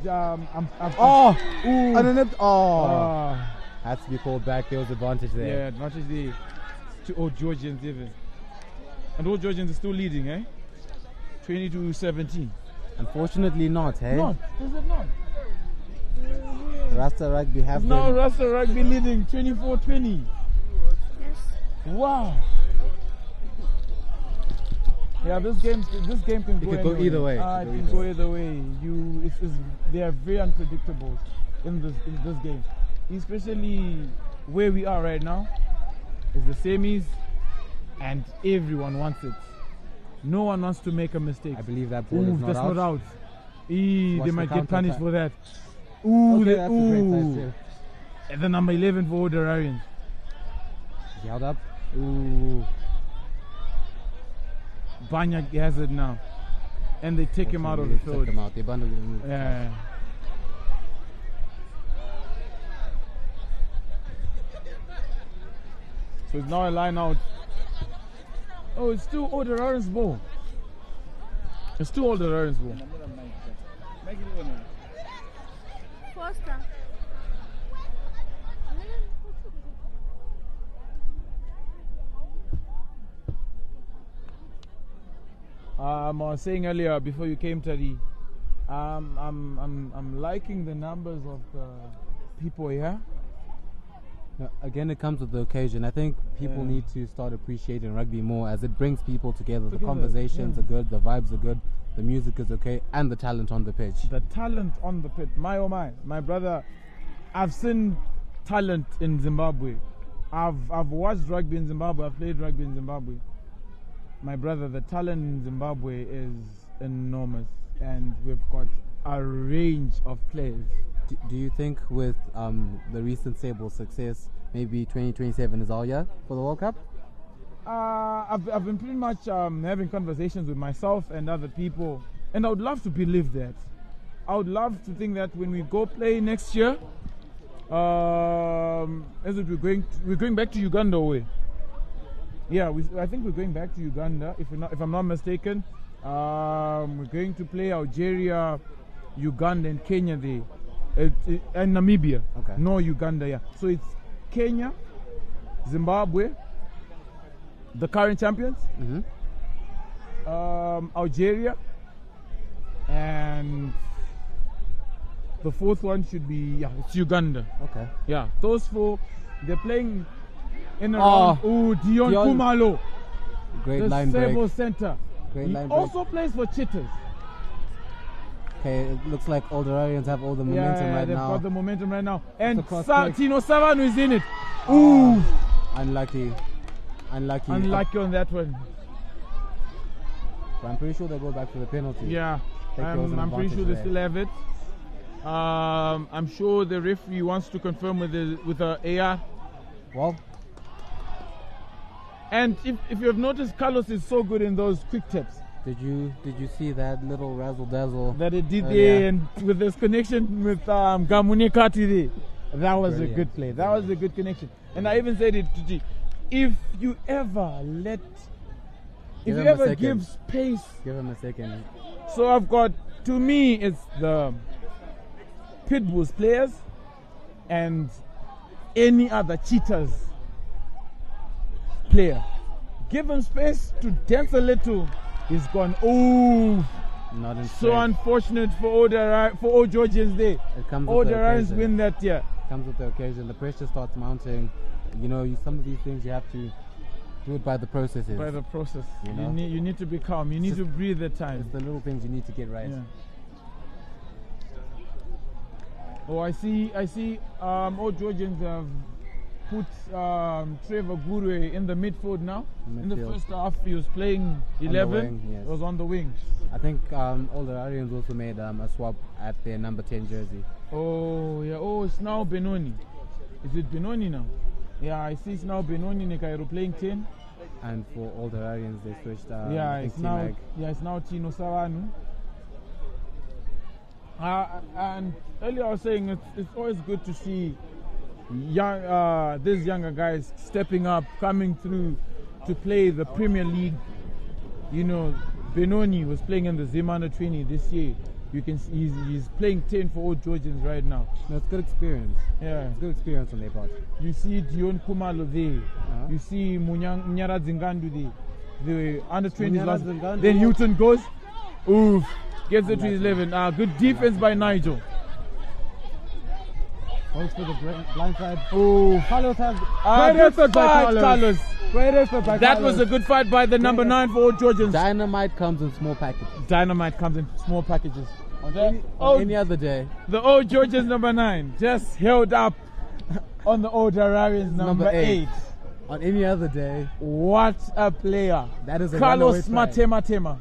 had to be called back. There was advantage there. Yeah, advantage there to Old Georgians even. And Old Georgians are still leading, 20-17. Unfortunately not, hey? Not, is it not? Rasta Rugby have now Rasta Rugby leading 24-20. Yes. Wow. Yeah, this game can go either way. It can go either way. They are very unpredictable in this game, especially where we are right now. It's the semis, and everyone wants it. No one wants to make a mistake. I believe that ball is not out. They might get punished for that. That's a great side too. And the number 11 for the Hararians. He held up. Banya has it now. And they take him out of the field. They bundled him. Yeah. So it's now a line out. Oh, it's still Old Hararians ball. It's still Old Hararians ball. Foster. I was saying earlier before you came, Teddy, I'm liking the numbers of the people here. Again, it comes with the occasion. I think people need to start appreciating rugby more as it brings people together. The conversations are good, the vibes are good, the music is okay, and the talent on the pitch. The talent on the pitch, my oh my brother. I've seen talent in Zimbabwe. I've watched rugby in Zimbabwe. I've played rugby in Zimbabwe. My brother, the talent in Zimbabwe is enormous, and we've got a range of players. Do you think with the recent Sable success, maybe 2027 is our year for the World Cup? I've been pretty much having conversations with myself and other people, and I would love to believe that. I would love to think that when we go play next year, as if we're going back to Uganda away. Yeah, I think we're going back to Uganda, if I'm not mistaken. We're going to play Algeria, Uganda, and Kenya there. And Namibia. Okay. No, Uganda, yeah. So it's Kenya, Zimbabwe, the current champions, Algeria, and the fourth one should be, it's Uganda. Okay. Yeah, those four, they're playing in around. Dion Kumalo. Great the line break. Sable center. Great he line break. also plays for Cheetahs. Okay, it looks like all the Hararians have all the momentum right they've now. got the momentum right now. And Tino Savanu is in it. Ooh. Unlucky. Unlucky on that one. But I'm pretty sure they'll go back for the penalty. Yeah, I'm pretty sure they still have it. I'm sure the referee wants to confirm with the AR. Well, and if you have noticed, Carlos is so good in those quick tips. Did you see that little razzle dazzle that it did there, and with this connection with Gamunika today? That was brilliant. A good play. That was a good connection. And I even said it to G. If you ever give space, give him a second. So I've got, to me, it's the Pitbull's players and any other cheaters player. Give him space to dance a little. He's gone. Oh, not in so unfortunate for all Georgians there. All the Hararians win that year. Comes with the occasion. The pressure starts mounting. You know, some of these things you have to do it by the processes. By the process. You need to be calm. You need to breathe at times. It's the little things you need to get right. Yeah. Oh, I see. All Georgians have put Trevor Gurwe in the midfield now. In the first half, he was playing 11. Yes. He was on the wing. I think all the Hararians also made a swap at their number 10 jersey. Oh, yeah. Oh, it's now Benoni. Is it Benoni now? Yeah, I see it's now Benoni Nekairo playing 10. And for all the Hararians, they switched. It's now Tino Sawanu. And earlier I was saying it's always good to see these younger guys stepping up, coming through to play the Premier League. You know, Benoni was playing in the Dzimba 20 this year. You can see he's playing 10 for all Georgians right now. No, it's good experience. Yeah, it's good experience on their part. You see Dion Kumalo there. You see Munyaradzi there. The under 20s. Then Newton goes. Oof. Gets it to 11. Good defense by Nigel. Goes for the blind side. Oh, Carlos has great effort by Carlos. Great effort by That was a good fight by the number 9 for all Georgians. Dynamite comes in small packages. On any other day. The old Georgians number 9 just held up on the old Hararians number 8. On any other day. What a player. That is a Carlos Matema.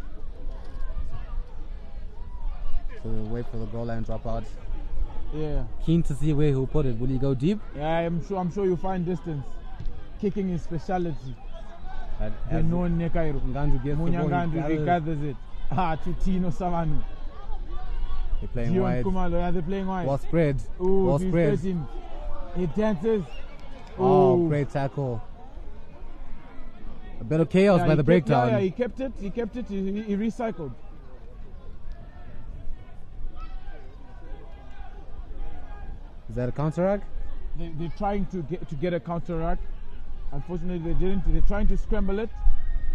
So we'll wait for the goal line dropout. Yeah. Keen to see where he'll put it. Will he go deep? Yeah, I'm sure you'll find distance. Kicking is speciality. Munyaradzi gathers it. To Tino Savanu. They're playing wide. They're playing wide. Well spread. Ooh, well spread. He dances. Oh, great tackle. A bit of chaos by the breakdown. Yeah, he kept it. He recycled. Is that a counteract? They're trying to get a counteract. Unfortunately, they didn't. They're trying to scramble it,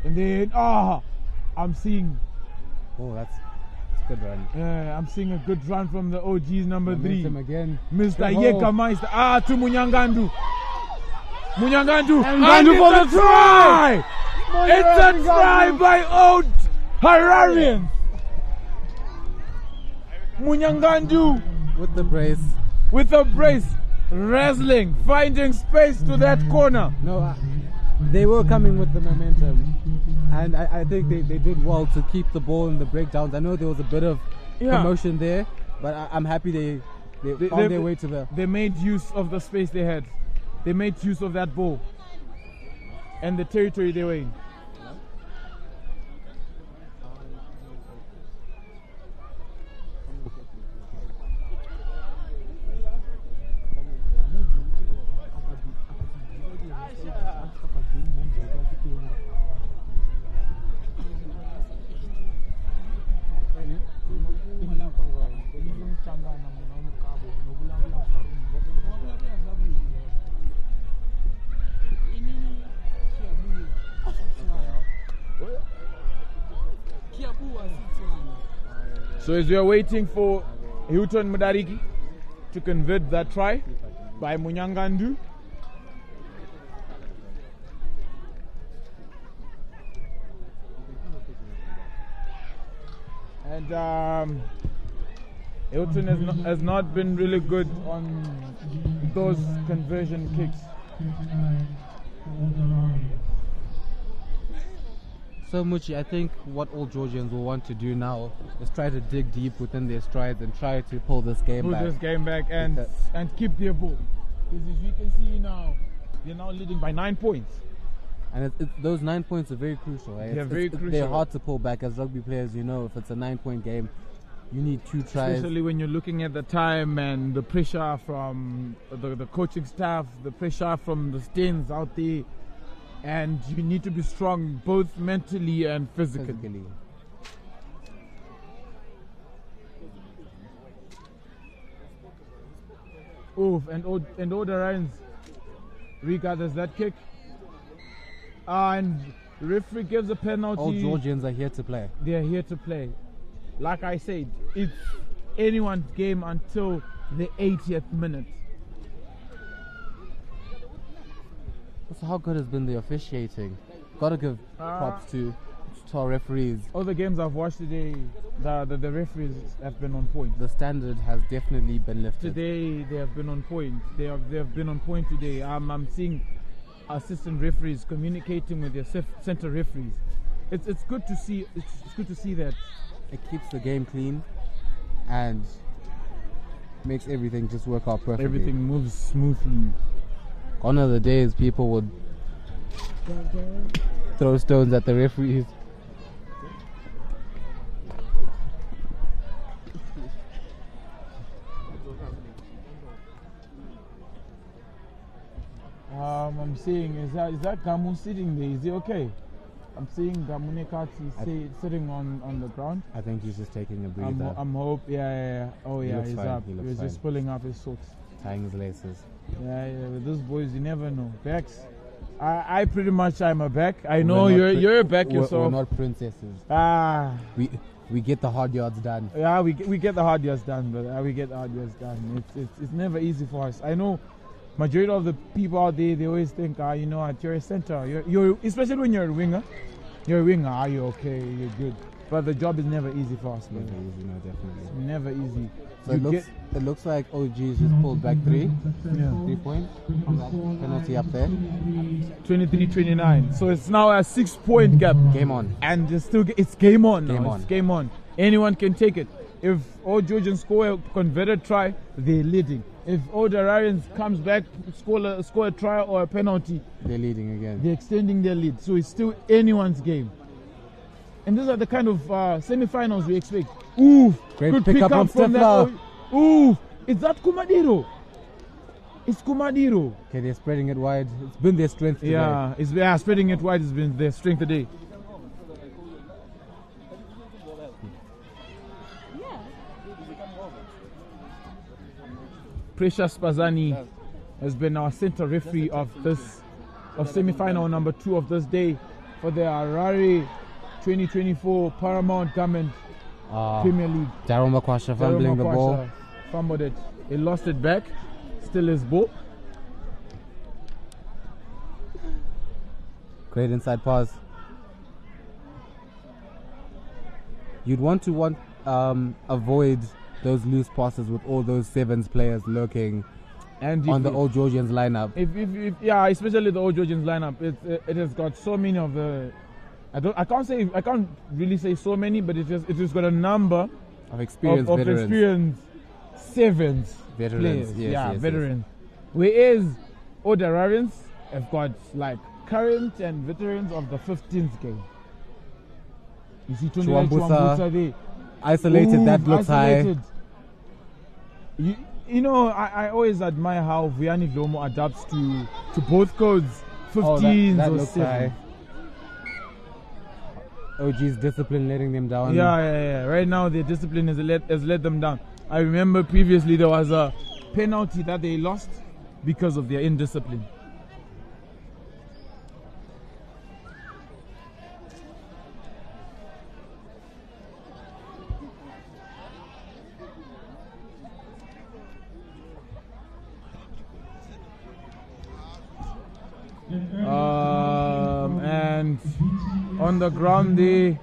and then I'm seeing. Oh, that's a good run. Yeah, I'm seeing a good run from the OG's number 3. Again. Mr. Yekameister. To Munyaradzi. And for the try! It's a try by old Hararians. Munyaradzi with a brace, wrestling, finding space to that corner. No, they were coming with the momentum, and I think they did well to keep the ball in the breakdowns. I know there was a bit of commotion there, but I'm happy they found their way to the... They made use of the space they had. They made use of that ball and the territory they were in. So as we are waiting for Hilton Mudariki to convert that try by Munyaradzi. And Hilton has not been really good on those conversion kicks. So Muchi, I think what all Georgians will want to do now is try to dig deep within their strides and try to pull this game back. And keep their ball. Because as you can see now, they're now leading by 9 points. And those 9 points are very crucial. Right? They're very crucial. They're hard to pull back as rugby players. You know, if it's a 9-point game, you need 2 tries. Especially when you're looking at the time and the pressure from the coaching staff, the pressure from the stands out there. And you need to be strong both mentally and physically. Oof, and all the Hararians regardless that kick. And referee gives a penalty. All Georgians are here to play. They are here to play. Like I said, it's anyone's game until the 80th minute. So how good has been the officiating? Gotta give props to our referees. All the games I've watched today, the referees have been on point. The standard has definitely been lifted. Today they have been on point. They have been on point today. I'm seeing assistant referees communicating with their center referees. It's good to see. It's good to see that. It keeps the game clean and makes everything just work out perfectly. Everything moves smoothly. Gone are the days people would throw stones at the referees. I'm seeing, is that Gamu sitting there? Is he okay? I'm seeing Gamunekati sitting on the ground. I think he's just taking a breather. I'm hope. Yeah. Oh yeah, he's fine. up. He was just pulling up his socks. Tying his laces. Yeah. With those boys, you never know. Backs. I pretty much I'm a back. I know you're a back yourself. We're not princesses. We get the hard yards done. Yeah, we get the hard yards done, but we get the hard yards done. It's never easy for us. I know. Majority of the people out there, they always think, you know what, you're a center. You're especially when you're a winger. You're a winger. Are you okay? You're good. But the job is never easy for us. Never easy, no, definitely. It's never easy. So it looks like OG's just pulled back 3 points from that penalty up there. 23-29. So it's now a 6-point gap. Game on. And it's game on now. It's game on. Anyone can take it. If all Georgians score a converted try, they're leading. If all the Hararians comes back, score a try or a penalty, they're leading again. They're extending their lead. So it's still anyone's game. And these are the kind of semi-finals we expect. Ooh, great pick up from that. Ooh, is that Kumadiro? It's Kumadiro. Okay, they're spreading it wide. It's been their strength today. Yeah, spreading it wide has been their strength today. Precious Spazani has been our center referee of semi-final number 2 of this day for the Harare 2024 Paramount Government Premier League. Daryl Makwasha fumbling the ball. Fumbled it. He lost it back. Still his ball. Great inside pass. You'd want to avoid those loose passes with all those 7s players looking on the old Georgians lineup. Especially the old Georgians lineup. It has got so many of the. I can't really say so many, but it has got a number of experienced veterans. Experienced 7s veterans. Players. Veterans. Whereas all the Hararians have got like current and veterans of the 15th game. You see Chuambusa there. Isolated, that looks high. You know, I always admire how Vuyani Vlomo adapts to both codes, 15s that or looks 7s. high. OG's discipline letting them down. Yeah. Right now, their discipline has let them down. I remember previously there was a penalty that they lost because of their indiscipline. And on the ground there,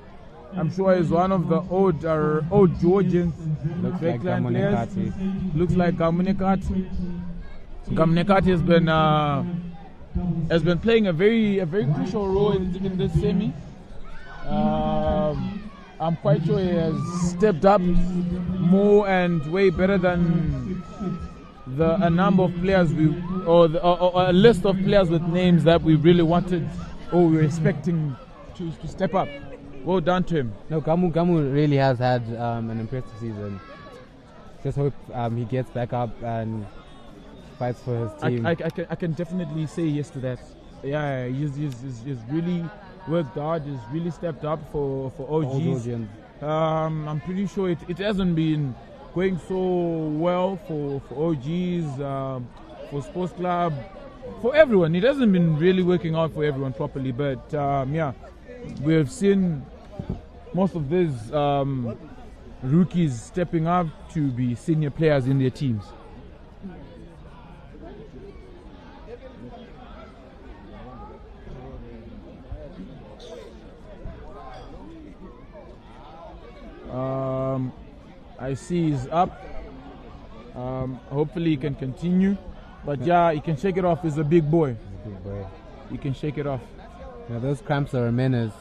I'm sure is one of the old Georgians. Looks like Gamunekati. Looks like Gamunekati. Gamunekati has been playing a very crucial role in this semi. I'm quite sure he has stepped up more and way better than a number of players or a list of players with names that we really wanted or we were expecting to step up. Well done to him. No, Gamu really has had an impressive season. Just hope he gets back up and fights for his team. I can definitely say yes to that. Yeah, he's really worked hard. He's really stepped up for OGs. I'm pretty sure it hasn't been going so well for OGs, for sports club, for everyone. It hasn't been really working out for everyone properly. But yeah, we have seen most of these rookies stepping up to be senior players in their teams. I see he's up. Hopefully he can continue. But yeah, he can shake it off. He's a big boy. He's a big boy. He can shake it off. Yeah, those cramps are a menace.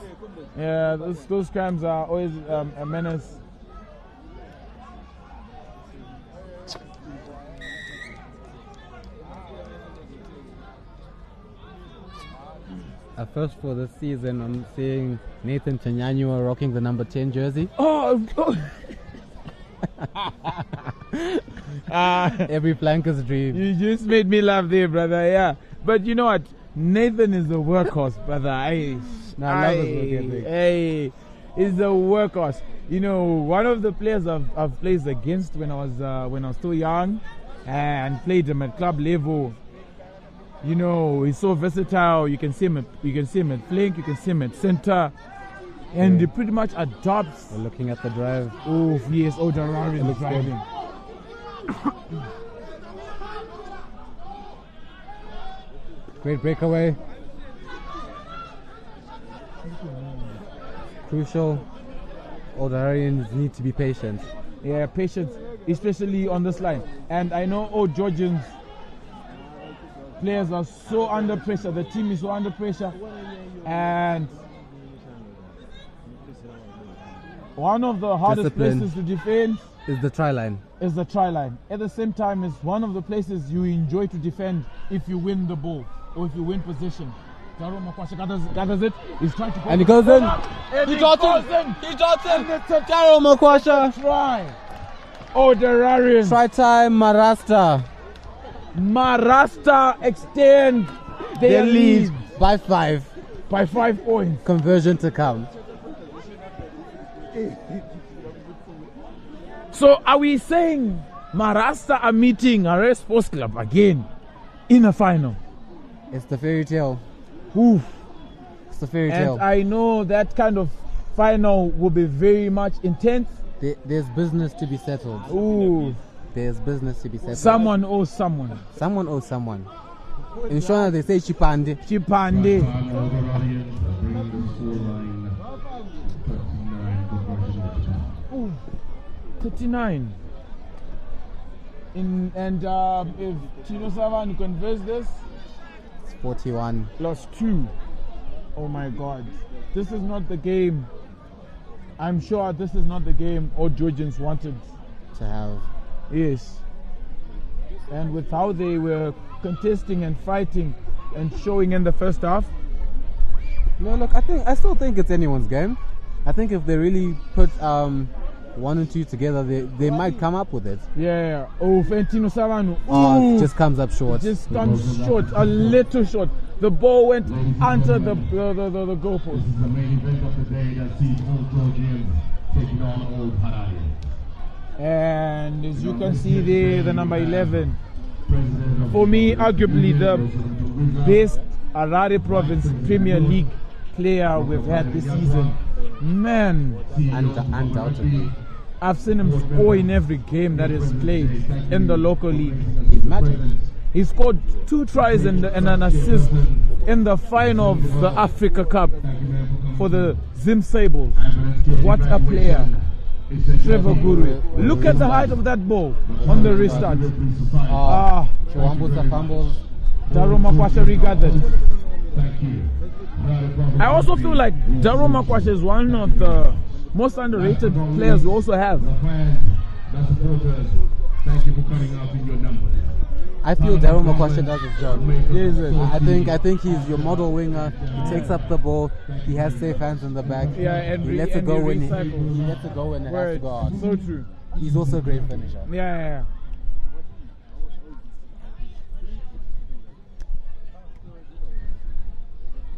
Yeah, those cramps are always a menace. First for this season, I'm seeing Nathan Chanyanyua rocking the number 10 jersey. Oh! Every flanker's dream. You just made me laugh there, brother. Yeah, but you know what? Nathan is a workhorse, brother. I love his work ethic. He's a workhorse. You know, one of the players I've played against when I was still young, and played him at club level. You know, he's so versatile. You can see him at flank, you can see him at center, and he pretty much adopts. We're looking at the drive. Oh yes, Hararians is driving. Great breakaway. Crucial. Hararians need to be patient. Yeah, patience, especially on this line. And I know all Georgians players are so under pressure. The team is so under pressure, and one of the hardest places to defend is the try line. At the same time, it's one of the places you enjoy to defend if you win the ball or if you win possession. Gathers it. He's trying to. And he goes in. He drops in. It's a Taro Makwasha. Try. Oh, the Hararians. Try time, Marasta. Marasta extend their lead by 5. By 5 points. Conversion to come. So are we saying Marasta are meeting Harare Sports Club again in a final? It's the fairy tale. Oof. It's the fairy tale. And I know that kind of final will be very much intense. There's business to be settled. Ooh. There's business to be settled. Someone owes someone. Someone owes someone. In Shona they say Chipande. 39. And if Tino Savan converts this, it's 41. +2. Oh my God. This is not the game. I'm sure this is not the game all Georgians wanted to have. Yes. And with how they were contesting and fighting and showing in the first half. No, look, I still think it's anyone's game. I think if they really put 1 and 2 together, they might come up with it. Yeah. Oh, Fentino Savanu. Oh, it just comes up short. Just comes short, a little short. The ball went under the goalpost. The main event of the day that sees old Georgians taking on old Hararians. And as you can see there, the number 11. For me, arguably the best Harare Province Premier League player we've had this season. Man, undoubtedly. I've seen him score in every game that he's played in the local league. He's magic. He scored 2 tries and an assist in the final of the Africa Cup for the Zim Sables. What a player. Trevor Guru. Look at the height of that ball on the restart. Chiwambu's fumbles. Taro Makwasha regathered. I also feel like Daro Makwash is one of the most underrated players we also have. The fans, the supporters, thank you for coming out in your numbers. I feel Daryl Makwasha does his job. Is it? I think he's your model winger. He takes up the ball. He has safe hands in the back. Yeah, and he lets it go when he recycles. lets it go when it has to go out. So true. He's also a great finisher. Yeah.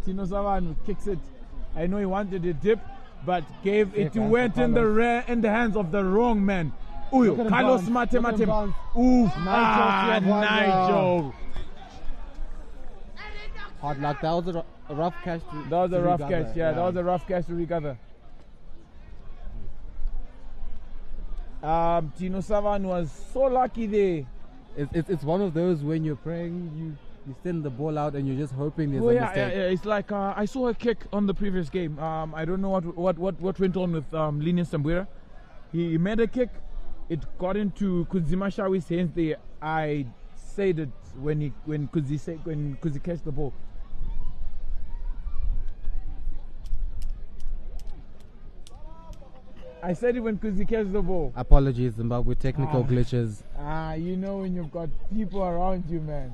Tino Savanu kicks it. I know he wanted a dip, but gave it went in the hands of the wrong man. Uyo, Carlos Matematem. Oof, Nigel. Hard luck. That was a rough catch. That was a rough catch. Yeah, that was a rough catch to recover. Tino Savan was so lucky there. It's one of those when you're praying, you send the ball out and you're just hoping there's a mistake. Yeah. It's like I saw a kick on the previous game. I don't know what went on with Lineout. He made a kick. It got into Kuzimashawi's hands there. I said it when Kuzi catch the ball. I said it when Kuzi catch the ball. Apologies, Zimbabwe, technical glitches. You know when you've got people around you, man.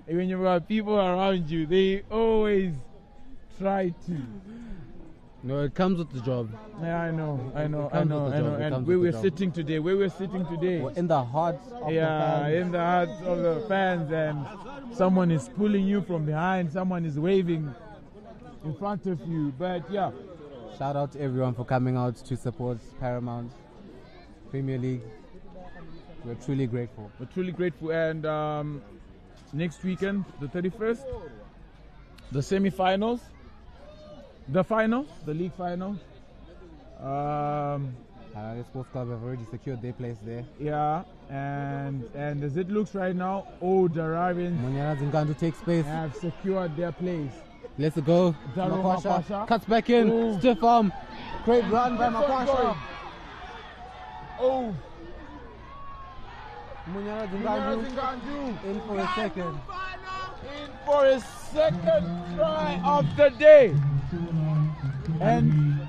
When you've got people around you, they always try to. No, it comes with the job. Yeah, I know. And where we're sitting today, We're in the heart of the fans. In the heart of the fans, and someone is pulling you from behind, someone is waving in front of you. But yeah. Shout out to everyone for coming out to support Paramount Premier League. We're truly grateful. And next weekend, the 31st, the semi-finals, the league final. Hararians Sports Club have already secured their place there. Yeah, and as it looks right now, the Hararians Munyaradzi take space. Have secured their place. Let's go. Makwasha cuts back in. Stiff arm. Great run by Makwasha. Munyaradzi in for a second. In for his second try of the day. And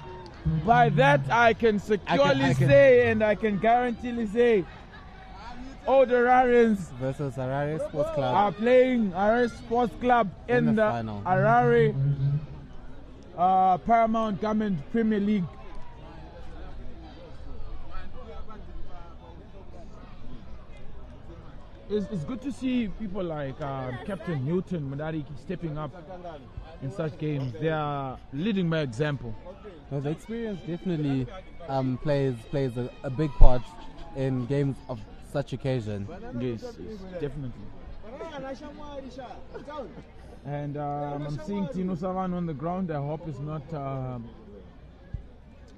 by that I can securely say and I can guaranteely say the Hararians versus Hararians Sports Club are playing Hararians Sports Club in the Harare Paramount Government Premier League. It's good to see people like Captain Newton Madari stepping up in such games. They are leading by example. Well, the experience definitely plays a big part in games of such occasion. Yes, definitely. And I'm seeing Tino Savan on the ground. I hope it's not.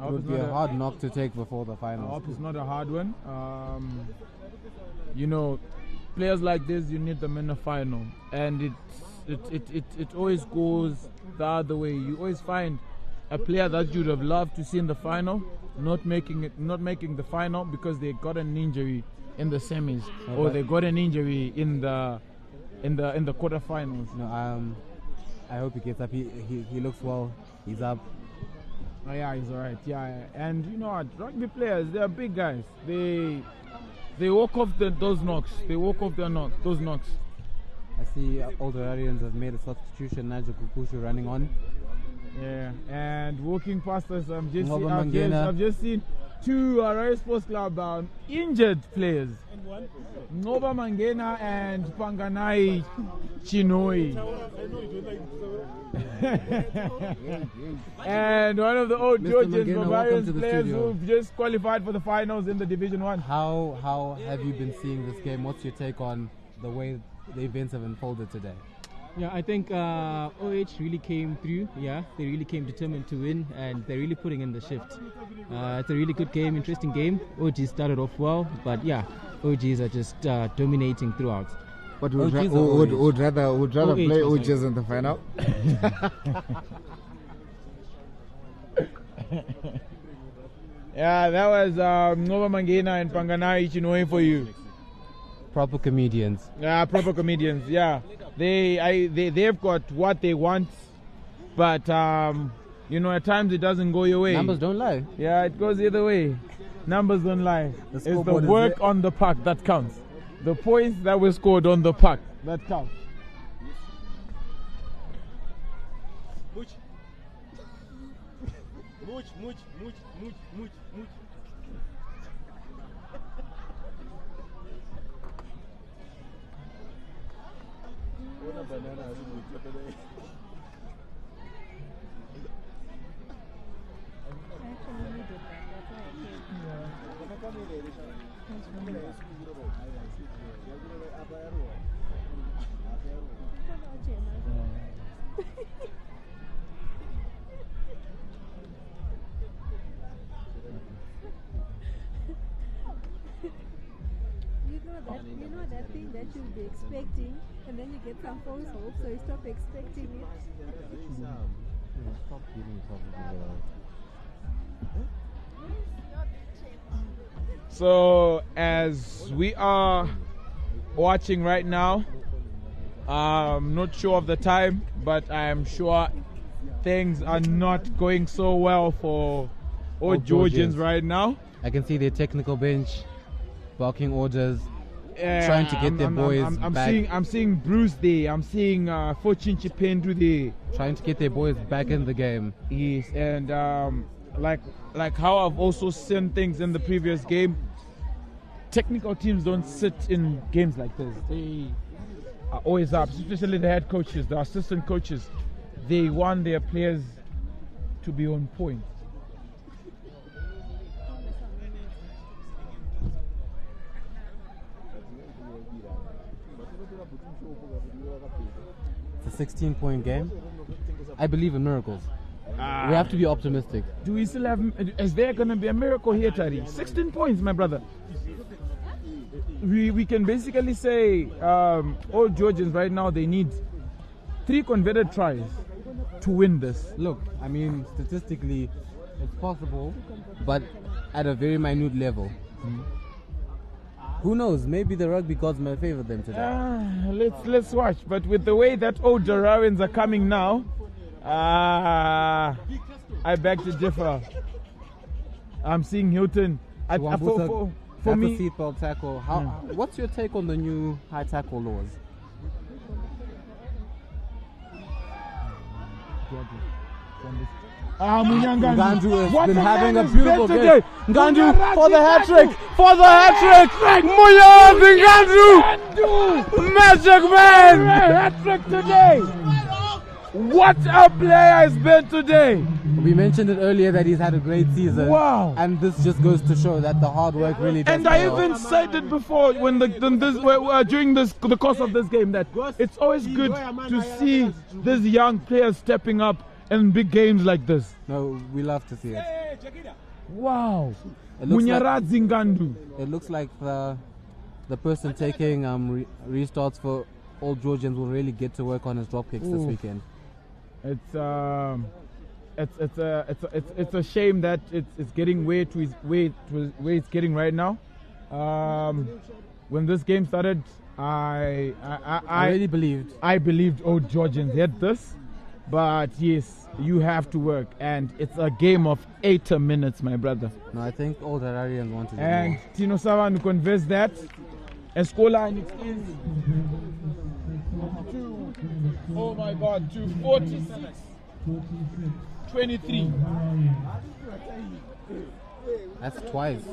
It would be a hard knock to take before the finals. I hope it's not a hard one. Players like this, you need them in the final, and it always goes the other way. You always find a player that you'd have loved to see in the final, not making the final because they got an injury in the semis, or they got an injury in the quarterfinals. No, I hope he gets up. He looks well. He's up. Oh yeah, he's alright. Yeah, and you know what? Rugby players, they are big guys. They walk off those knocks. Those knocks. I see all the Hararians have made a substitution. Nigel Kukushu running on. Yeah, and walking past us, I've just seen two Harare Sports Club injured players. Ngoba Mangena and Panganai Chinoi. And one of the old Georgians Bavarians players who've just qualified for the finals in the Division 1. How have you been seeing this game? What's your take on the way the events have unfolded today? Yeah, I think OH really came through. Yeah, they really came determined to win, and they're really putting in the shift. It's a really good game, interesting game. OG started off well, but yeah, OGs are just dominating throughout. But would rather play OGs in the final. Yeah, that was Nova Mangena and Panganai Chinoi for you. Proper comedians. Yeah, proper comedians. Yeah, they've got what they want But you know, at times it doesn't go your way. Numbers don't lie. Yeah, it goes either way. Numbers don't lie. It's the work on the park that counts. The points that were scored on the park that counts. You know that thing that you'll be expecting, and then you get some false hope, so you stop expecting it. Stop giving yourself. So as we are watching right now, I'm not sure of the time, but I am sure things are not going so well for all Georgians right now. I can see their technical bench barking orders, trying to get their boys back. I'm seeing Bruce there. I'm seeing Fortune Chipendu there. Trying to get their boys back in the game. Yes, and like how I've also seen things in the previous game, technical teams don't sit in games like this. They are always up, especially the head coaches, the assistant coaches. They want their players to be on point. It's a 16-point game. I believe in miracles. We have to be optimistic. Do we still have? Is there going to be a miracle here, Tari? 16 points, my brother. We can basically say all Georgians right now, they need 3 converted tries to win this. Look, I mean, statistically, it's possible, but at a very minute level. Who knows? Maybe the rugby gods may favor them today. Let's watch. But with the way that old Hararians are coming now, I beg to differ. I'm seeing Hilton. For me, seatbelt tackle. What's your take on the new high tackle laws? Ngandu has been having a beautiful game. Ngandu for the hat trick! For the hat trick! Munyaradzi Ngandu! Magic man! Hat trick today! What a player has been today! We mentioned it earlier that he's had a great season. Wow! And this just goes to show that the hard work really does. And I even said it before during the course of this game that it's always good to see these young players stepping up in big games like this. No, we love to see it. Wow! Munyaradzi Ngandu. It looks like the person taking restarts for all Georgians will really get to work on his drop kicks this weekend. It's a shame that it's getting way to where it's getting right now. When this game started, I really believed. I believed old Georgians had this, but yes, you have to work, and it's a game of 80 minutes, my brother. No, I think old Hararians wanted it. And Tino Savan conveys that. And scoreline is oh my God, to 46-23. That's twice.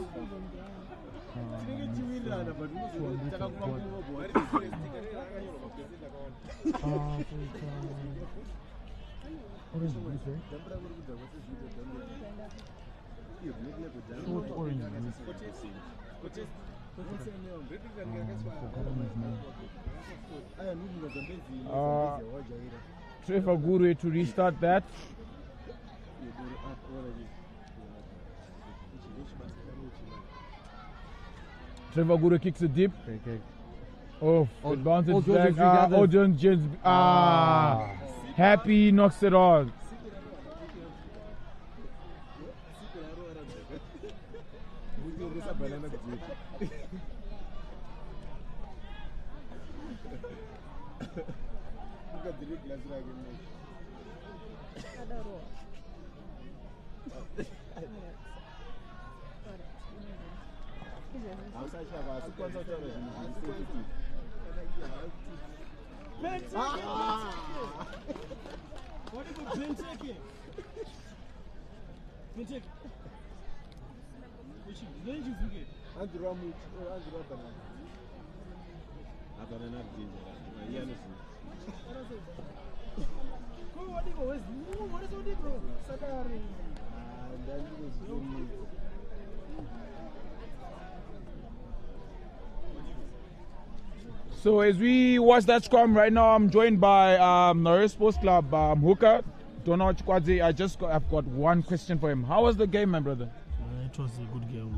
Trevor Guru to restart that. Trevor Guru kicks it deep. Oh, it bounces back. Georgians. Happy knocks it on. So as we watch that scrum right now, I'm joined by Hararians Sports Club hooker, Donald Chikwadze. I've got one question for him. How was the game, my brother? It was a good game.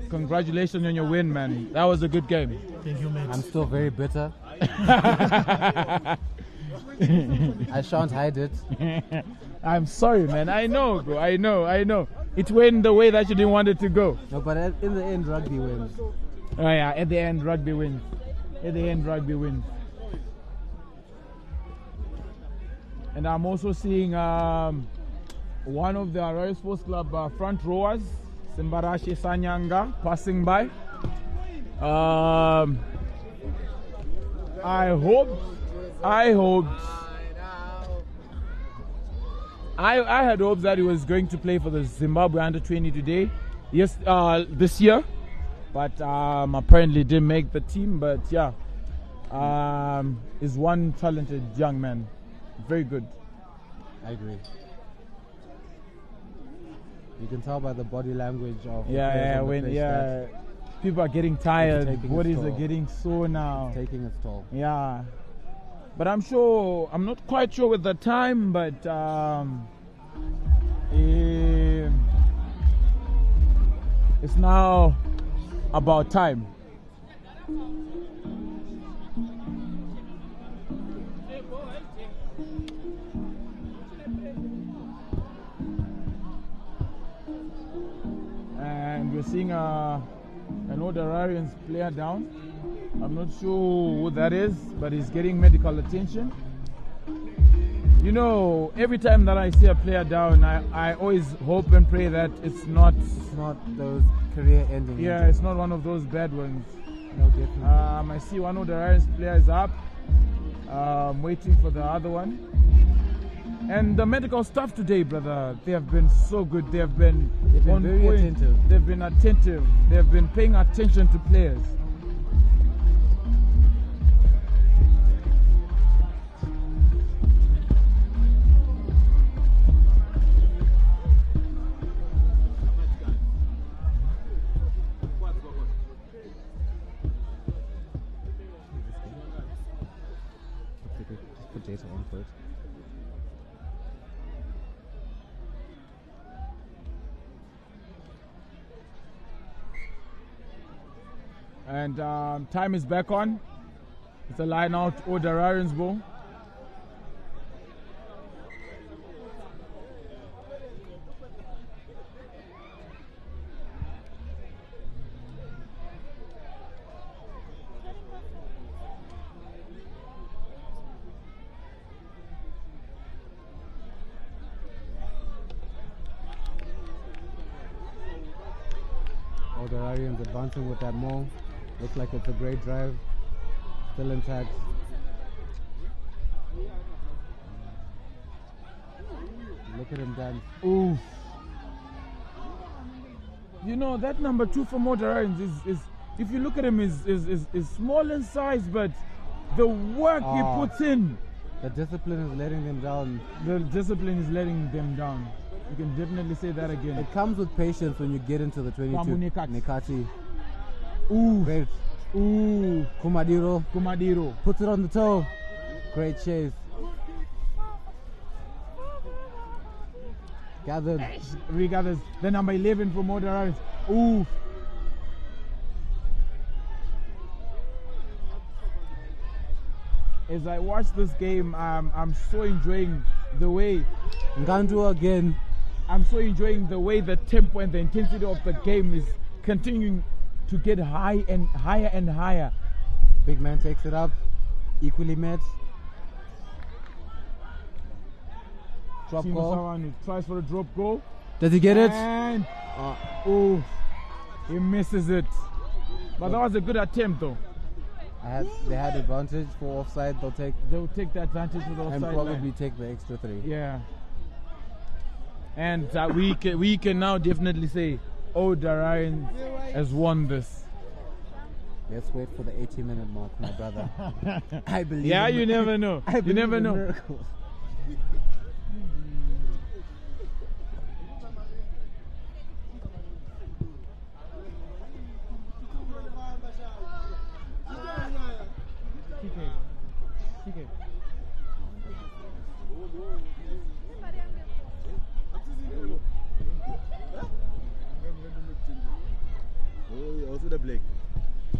Congratulations on your win, man. That was a good game. Thank you, mate. I'm still very bitter. I shan't hide it. I'm sorry, man. I know, bro. I know. It went the way that you didn't want it to go. No, but in the end, rugby wins. Oh yeah, at the end, rugby wins. And I'm also seeing one of the Hararians Sports Club front rowers, Simbarashe Sanyanga, passing by. I had hopes that he was going to play for the Zimbabwe under-20 today. Yes, this year. But apparently didn't make the team. But yeah, is one talented young man. Very good. I agree. You can tell by the body language of people are getting tired. Bodies are toll. getting sore now. Taking its toll. Yeah, but I'm not quite sure with the time, but it's now about time. And we're seeing an old Hararians player down. I'm not sure who that is, but he's getting medical attention. You know, every time that I see a player down, I always hope and pray that it's not those career-ending. Yeah, it's not one of those bad ones. No, definitely. I see one of the Hararians players up, waiting for the other one. And the medical staff today, brother, they have been so good. They have been very attentive. They've been attentive. They have been paying attention to players. Just put data on first. And time is back on. It's a line out or the Hararians ball. All the Hararians advancing with that maul. Looks like it's a great drive. Still intact. Look at him dance. Ooh. You know, that number 2 for Hararians is if you look at him, is small in size, but the work he puts in. The discipline is letting them down. The discipline is letting them down. You can definitely say that again. It comes with patience when you get into the 22. Nikati. Ooh. Great. Ooh. Kumadiro. Puts it on the toe. Great chase. Gathered. Regathers. The number 11 for Hararians. Ooh. As I watch this game, I'm so enjoying the way. Ngandu again. I'm so enjoying the way the tempo and the intensity of the game is continuing to get high and higher and higher. Big man takes it up. Equally met. Drop goal. Savan tries for a drop goal. Does he get it? And he misses it. But that was a good attempt, though. They had advantage for offside. They'll take the advantage for the offside and probably line. take the extra 3. Yeah. And we can now definitely say, Hararians has won this. Let's wait for the 80-minute mark, my brother. I believe. Yeah, you never know. You never know. Miracles. Also the black. So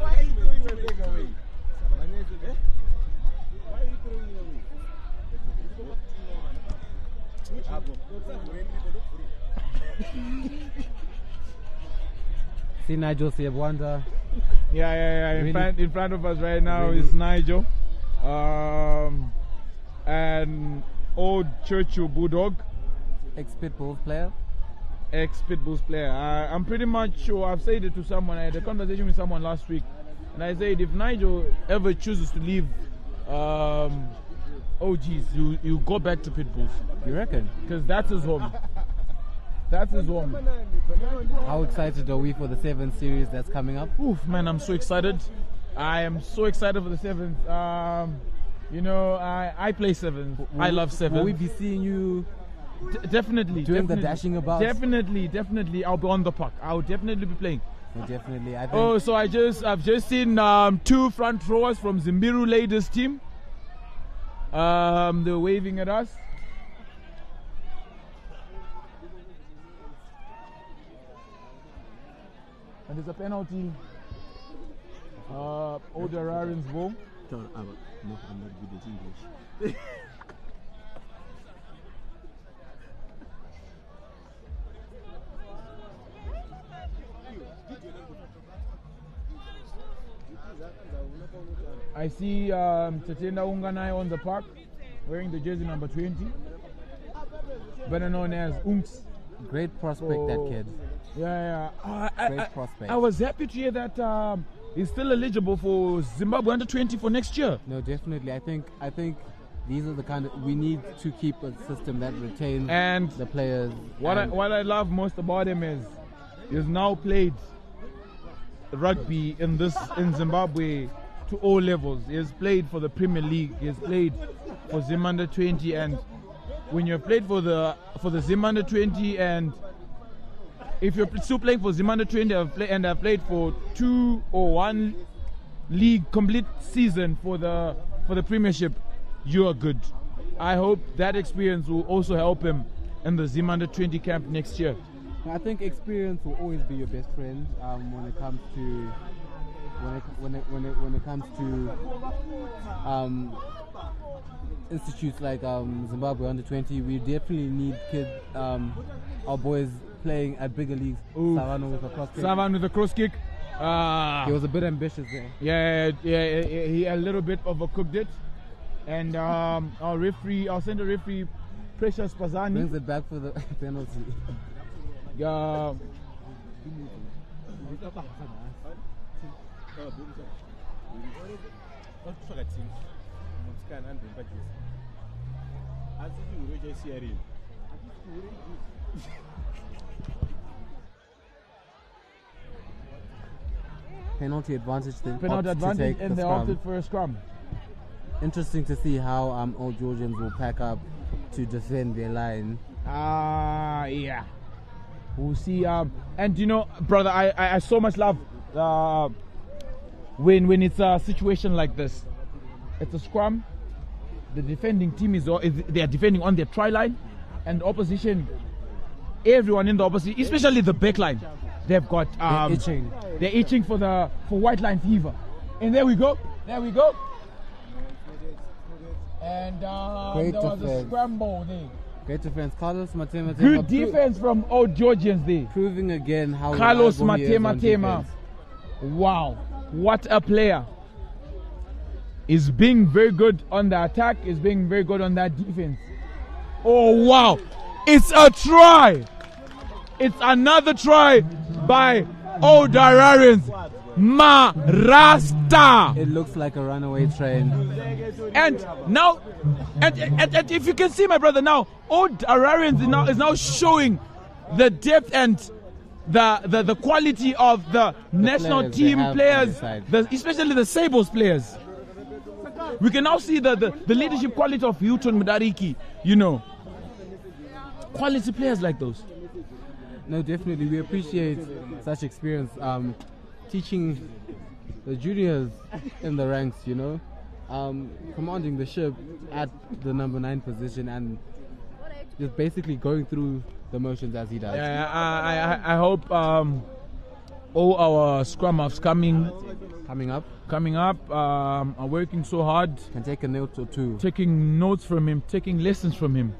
why are you throwing my bag away? Why are you throwing it away? See Nigel Siebwanda. Yeah. Really? In front of us right now is Nigel. An old Churchill Bulldog. Ex-Pitbulls player. Ex-Pitbulls player. I'm pretty much sure, I've said it to someone, I had a conversation with someone last week, and I said if Nigel ever chooses to leave OGs, you go back to Pitbulls. You reckon? Because that's his home. That's his home. How excited are we for the 7th series that's coming up? Oof, man, I'm so excited. I am so excited for the 7th. You know, I play 7th. I love 7th. Will we be seeing you definitely doing the dashing about? Definitely, I'll be on the park. I'll definitely be playing. No, definitely. I think so I've just seen 2 front rowers from Zimbiru ladies team. They're waving at us. And there's a penalty. Old Hararians goal. No, I'm not good at English. I see Tatenda Unganai on the park wearing the jersey number 20, better known as Unks. Great prospect, that kid. Yeah. Great prospect. I was happy to hear that he's still eligible for Zimbabwe under 20 for next year. No, definitely. I think these are the kind of, we need to keep a system that retains and the players. What I love most about him is he's now played rugby in Zimbabwe to all levels. He has played for the Premier League. He has played for Zim under 20, and when you've played for the Zim under 20, and if you're still playing for Zim under 20 and have played for 2 or 1 league complete season for the Preimership, you are good. I hope that experience will also help him in the Zim under 20 camp next year. I think experience will always be your best friend when it comes to institutes like Zimbabwe under 20. We definitely need kids, our boys playing at bigger leagues. Savan with a cross kick. Savan with a cross kick. He was a bit ambitious there. Yeah, he a little bit overcooked it. And our center referee, Precious Pazani, brings it back for the penalty. Yeah. Penalty advantage. And they opted for a scrum. Interesting to see how Old Georgians will pack up to defend their line. Yeah. We'll see. And you know, brother, I so much love when it's a situation like this. It's a scrum. The defending team they are defending on their try line, and the opposition, everyone in the opposition, especially the back line, they've got they're itching for white line fever. And there we go. And there was a scramble there. Great defense, Carlos Matema. Good defense from Old Georgians there. Proving again how Carlos Matema. Wow, what a player! is being very good on the attack, is being very good on that defense. Oh wow, it's a try. It's another try by Old Hararians. Marasta. It looks like a runaway train. And now, and if you can see, my brother, now Old Hararians is now showing the depth and the quality of the national team players, especially the Sables players. We can now see the leadership quality of Hilton Mudariki, you know. Quality players like those. No, definitely. We appreciate such experience. Teaching the juniors in the ranks, you know. Commanding the ship at the number 9 position and just basically going through the motions as he does. I hope all our scrum halves coming up are working so hard. Can take a note or two. Taking notes from him, taking lessons from him.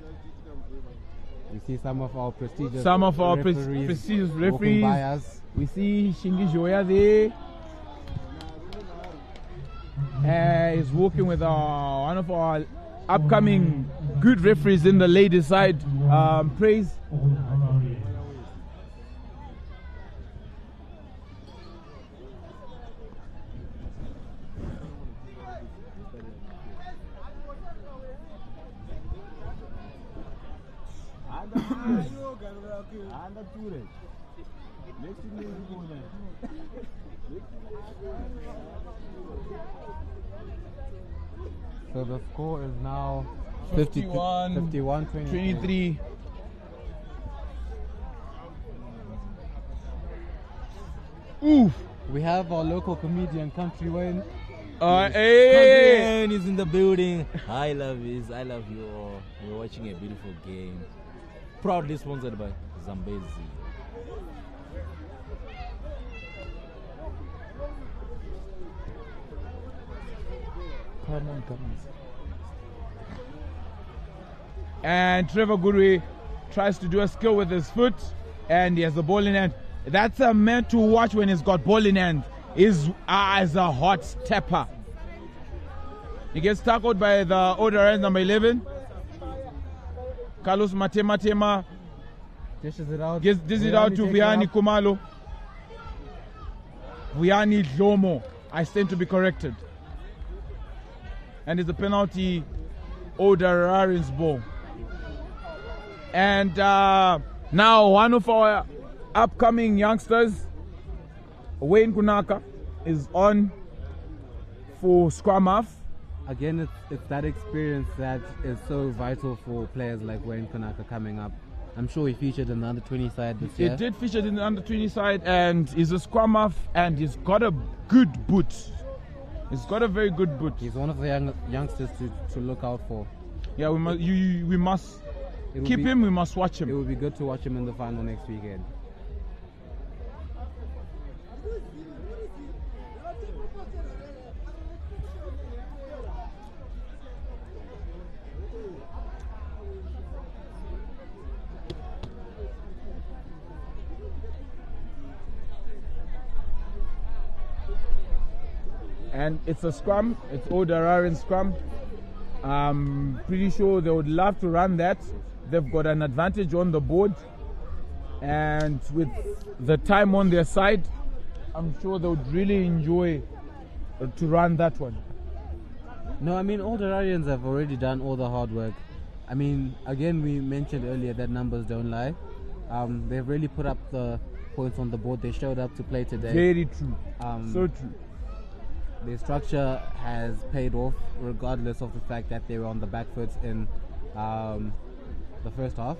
We see some of our prestigious referees by us. We see Shingi Joya there. He's working with one of our upcoming good referees in the ladies' side. Praise. So the score is now 51 23. Oof. We have our local comedian Country Wayne. Hey, is in the building. I love you all. We're watching a beautiful game. Proudly sponsored by Zambezi. Come on. And Trevor Gurui tries to do a skill with his foot, and he has the ball in hand. That's a man to watch when he's got ball in hand. His eyes a hot stepper. He gets tackled by the Hararians number 11. Carlos Matema dishes it out. Gives it out to Vianney Kumalo. Vianney Dlomo. I stand to be corrected. And it's a penalty, Hararians ball. And now one of our upcoming youngsters, Wayne Kunaka, is on for scrum half. Again, it's that experience that is so vital for players like Wayne Kunaka coming up. I'm sure he featured in the under 20 side this year. He did feature in the under 20 side, and he's a scrum half, and he's got a good boot. He's got a very good boot. He's one of the youngsters to look out for. Yeah, we must keep him. We must watch him. It will be good to watch him in the final next weekend. And it's a scrum. It's Old Hararian scrum. I'm pretty sure they would love to run that. They've got an advantage on the board, and with the time on their side, I'm sure they would really enjoy to run that one. No, I mean, Old Hararians have already done all the hard work. I mean, again, we mentioned earlier that numbers don't lie. They've really put up the points on the board. They showed up to play today. Very true. So true. Their structure has paid off, regardless of the fact that they were on the back foot in the first half.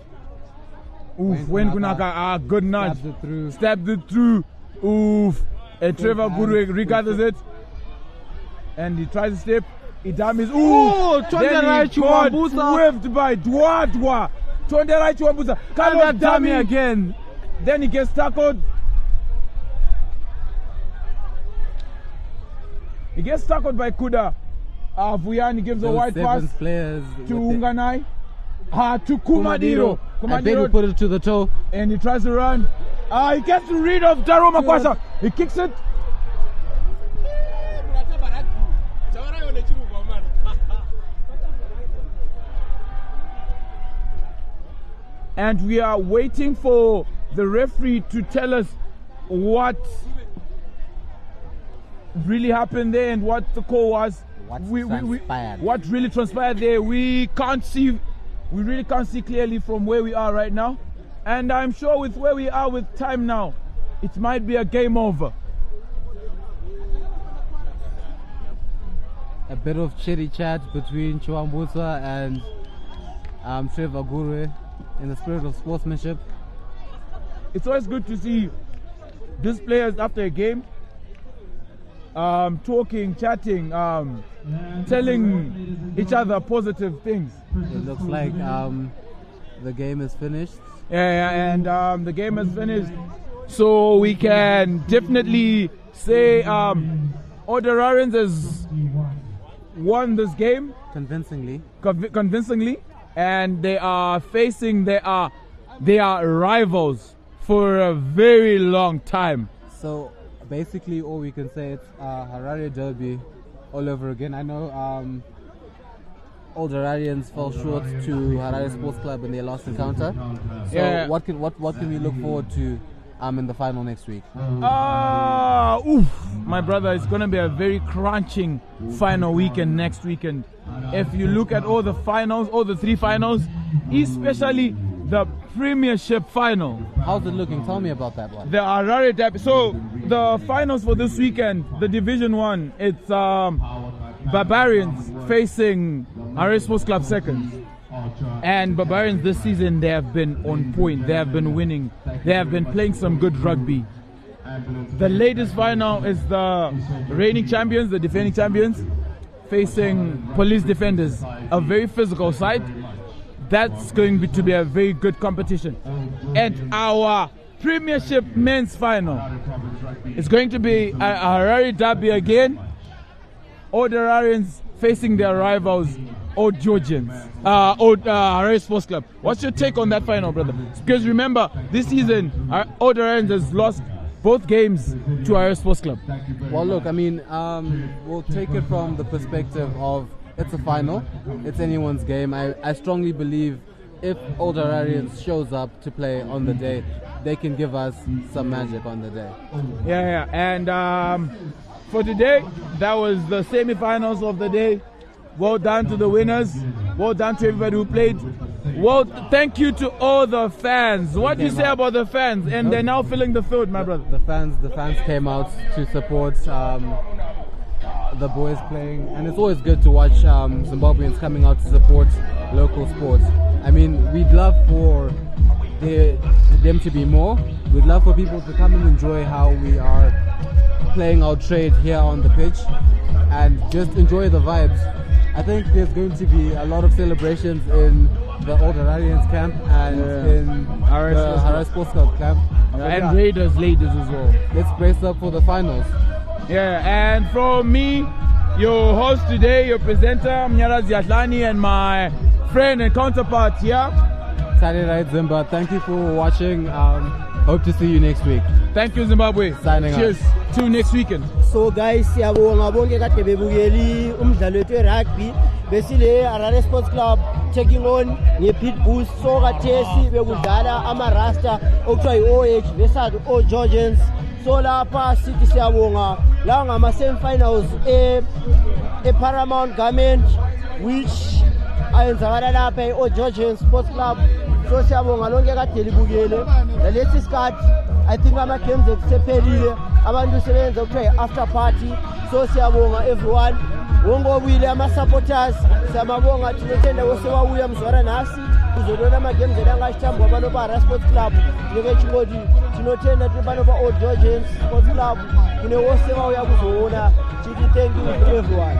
Oof, Wayne Kunaka, good nudge. Stabbed it through. Oof. And Trevor Gurui regathers it. And he tries to step. He dummies. Ooh! Then he got whipped by Dwadwa. Tonderai Chiwambusa. Carlos dummy again. Then he gets tackled. He gets tackled by Kuda. Vuyani gives a wide pass to Unganai. To Kumadiro. I bet he put it to the toe. And he tries to run. He gets rid of Daro Makwasa. He kicks it. and we are waiting for the referee to tell us what really happened there and what the call was. What really transpired there. We really can't see clearly from where we are right now, and I'm sure with where we are with time now, it might be a game over. A bit of chitty chat between Chuambutsa and Trevor Gurwe in the spirit of sportsmanship. It's always good to see these players after a game talking, chatting, telling each other positive things. It looks like the game is finished. And the game is finished. So we can definitely say Hararians has won this game convincingly. And they are facing their rivals for a very long time. So basically all we can say, it's Harare Derby all over again. I know Old Hararians fell short to Harare Sports Club in their last encounter. So what can we look forward to in the final next week? My brother, it's going to be a very crunching final weekend next weekend. If you look at all the finals, all the three finals, especially the Preimership final. How's it looking? Tell me about that one. The Harare Derby. So the finals for this weekend, the Division 1, it's Barbarians facing Harare Sports Club second. And Barbarians this season, they have been on point. They have been winning. They have been playing some good rugby. The latest final is the reigning champions, the defending champions, facing Police Defenders, a very physical side. That's going to be a very good competition. And our Preimership men's final is going to be a Harare Derby again. Old Hararians facing their rivals, Old Georgians, Old Harare Sports Club. What's your take on that final, brother? Because remember, this season, Old Hararians has lost both games to Harare Sports Club. Well, look, I mean, we'll take it from the perspective of it's a final, it's anyone's game. I strongly believe if Old Hararians shows up to play on the day, they can give us some magic on the day. Yeah. And for today, that was the semi-finals of the day. Well done to the winners. Well done to everybody who played. Well, thank you to all the fans. What do you say about the fans? And they're now filling the field, my brother. The fans came out to support the boys playing, and it's always good to watch Zimbabweans coming out to support local sports. I mean, we'd love for them to be more. We'd love for people to come and enjoy how we are playing our trade here on the pitch and just enjoy the vibes. I think there's going to be a lot of celebrations in the Old Hararians camp and in the Harare Sports Club camp. And Raiders ladies as well. Let's brace up for the finals. Yeah, and from me, your host today, your presenter, Munyaradzi Hahlani, and my friend and counterpart here, Tarira Dzimba. Thank you for watching. Hope to see you next week. Thank you, Zimbabwe. Signing Cheers. out. Till next weekend. So guys, siyabonga bonke kade bebukeli umdlalo wethu rugby besile Harare Sports Club taking on ngePit Boost. So kathesi bekudlala ama-Rasta okuthiwa yi-OH versus o-Georgians. So lapha sithi siyabonga lawa ngama-semi-finals e-Paramount Garment which ayenzakala lapha e-Georgian Sports Club. So siyabonga lonke kade libukele nalesi sikhathi I think ama-games ekusephelile abantu sebenza okuthiwa yi-after party. So siyabonga everyone wonke obuyile ama-supporters siyababonga thinothenda kosewawuya mzwara nasi kuzolona ama-games elangashithambu abantu ba-Harare Sports Club njengechingoti thinothenda abantu ba-Old Georgians Sports Club kunewosewawuya kuzowona chithi thank you to everyone.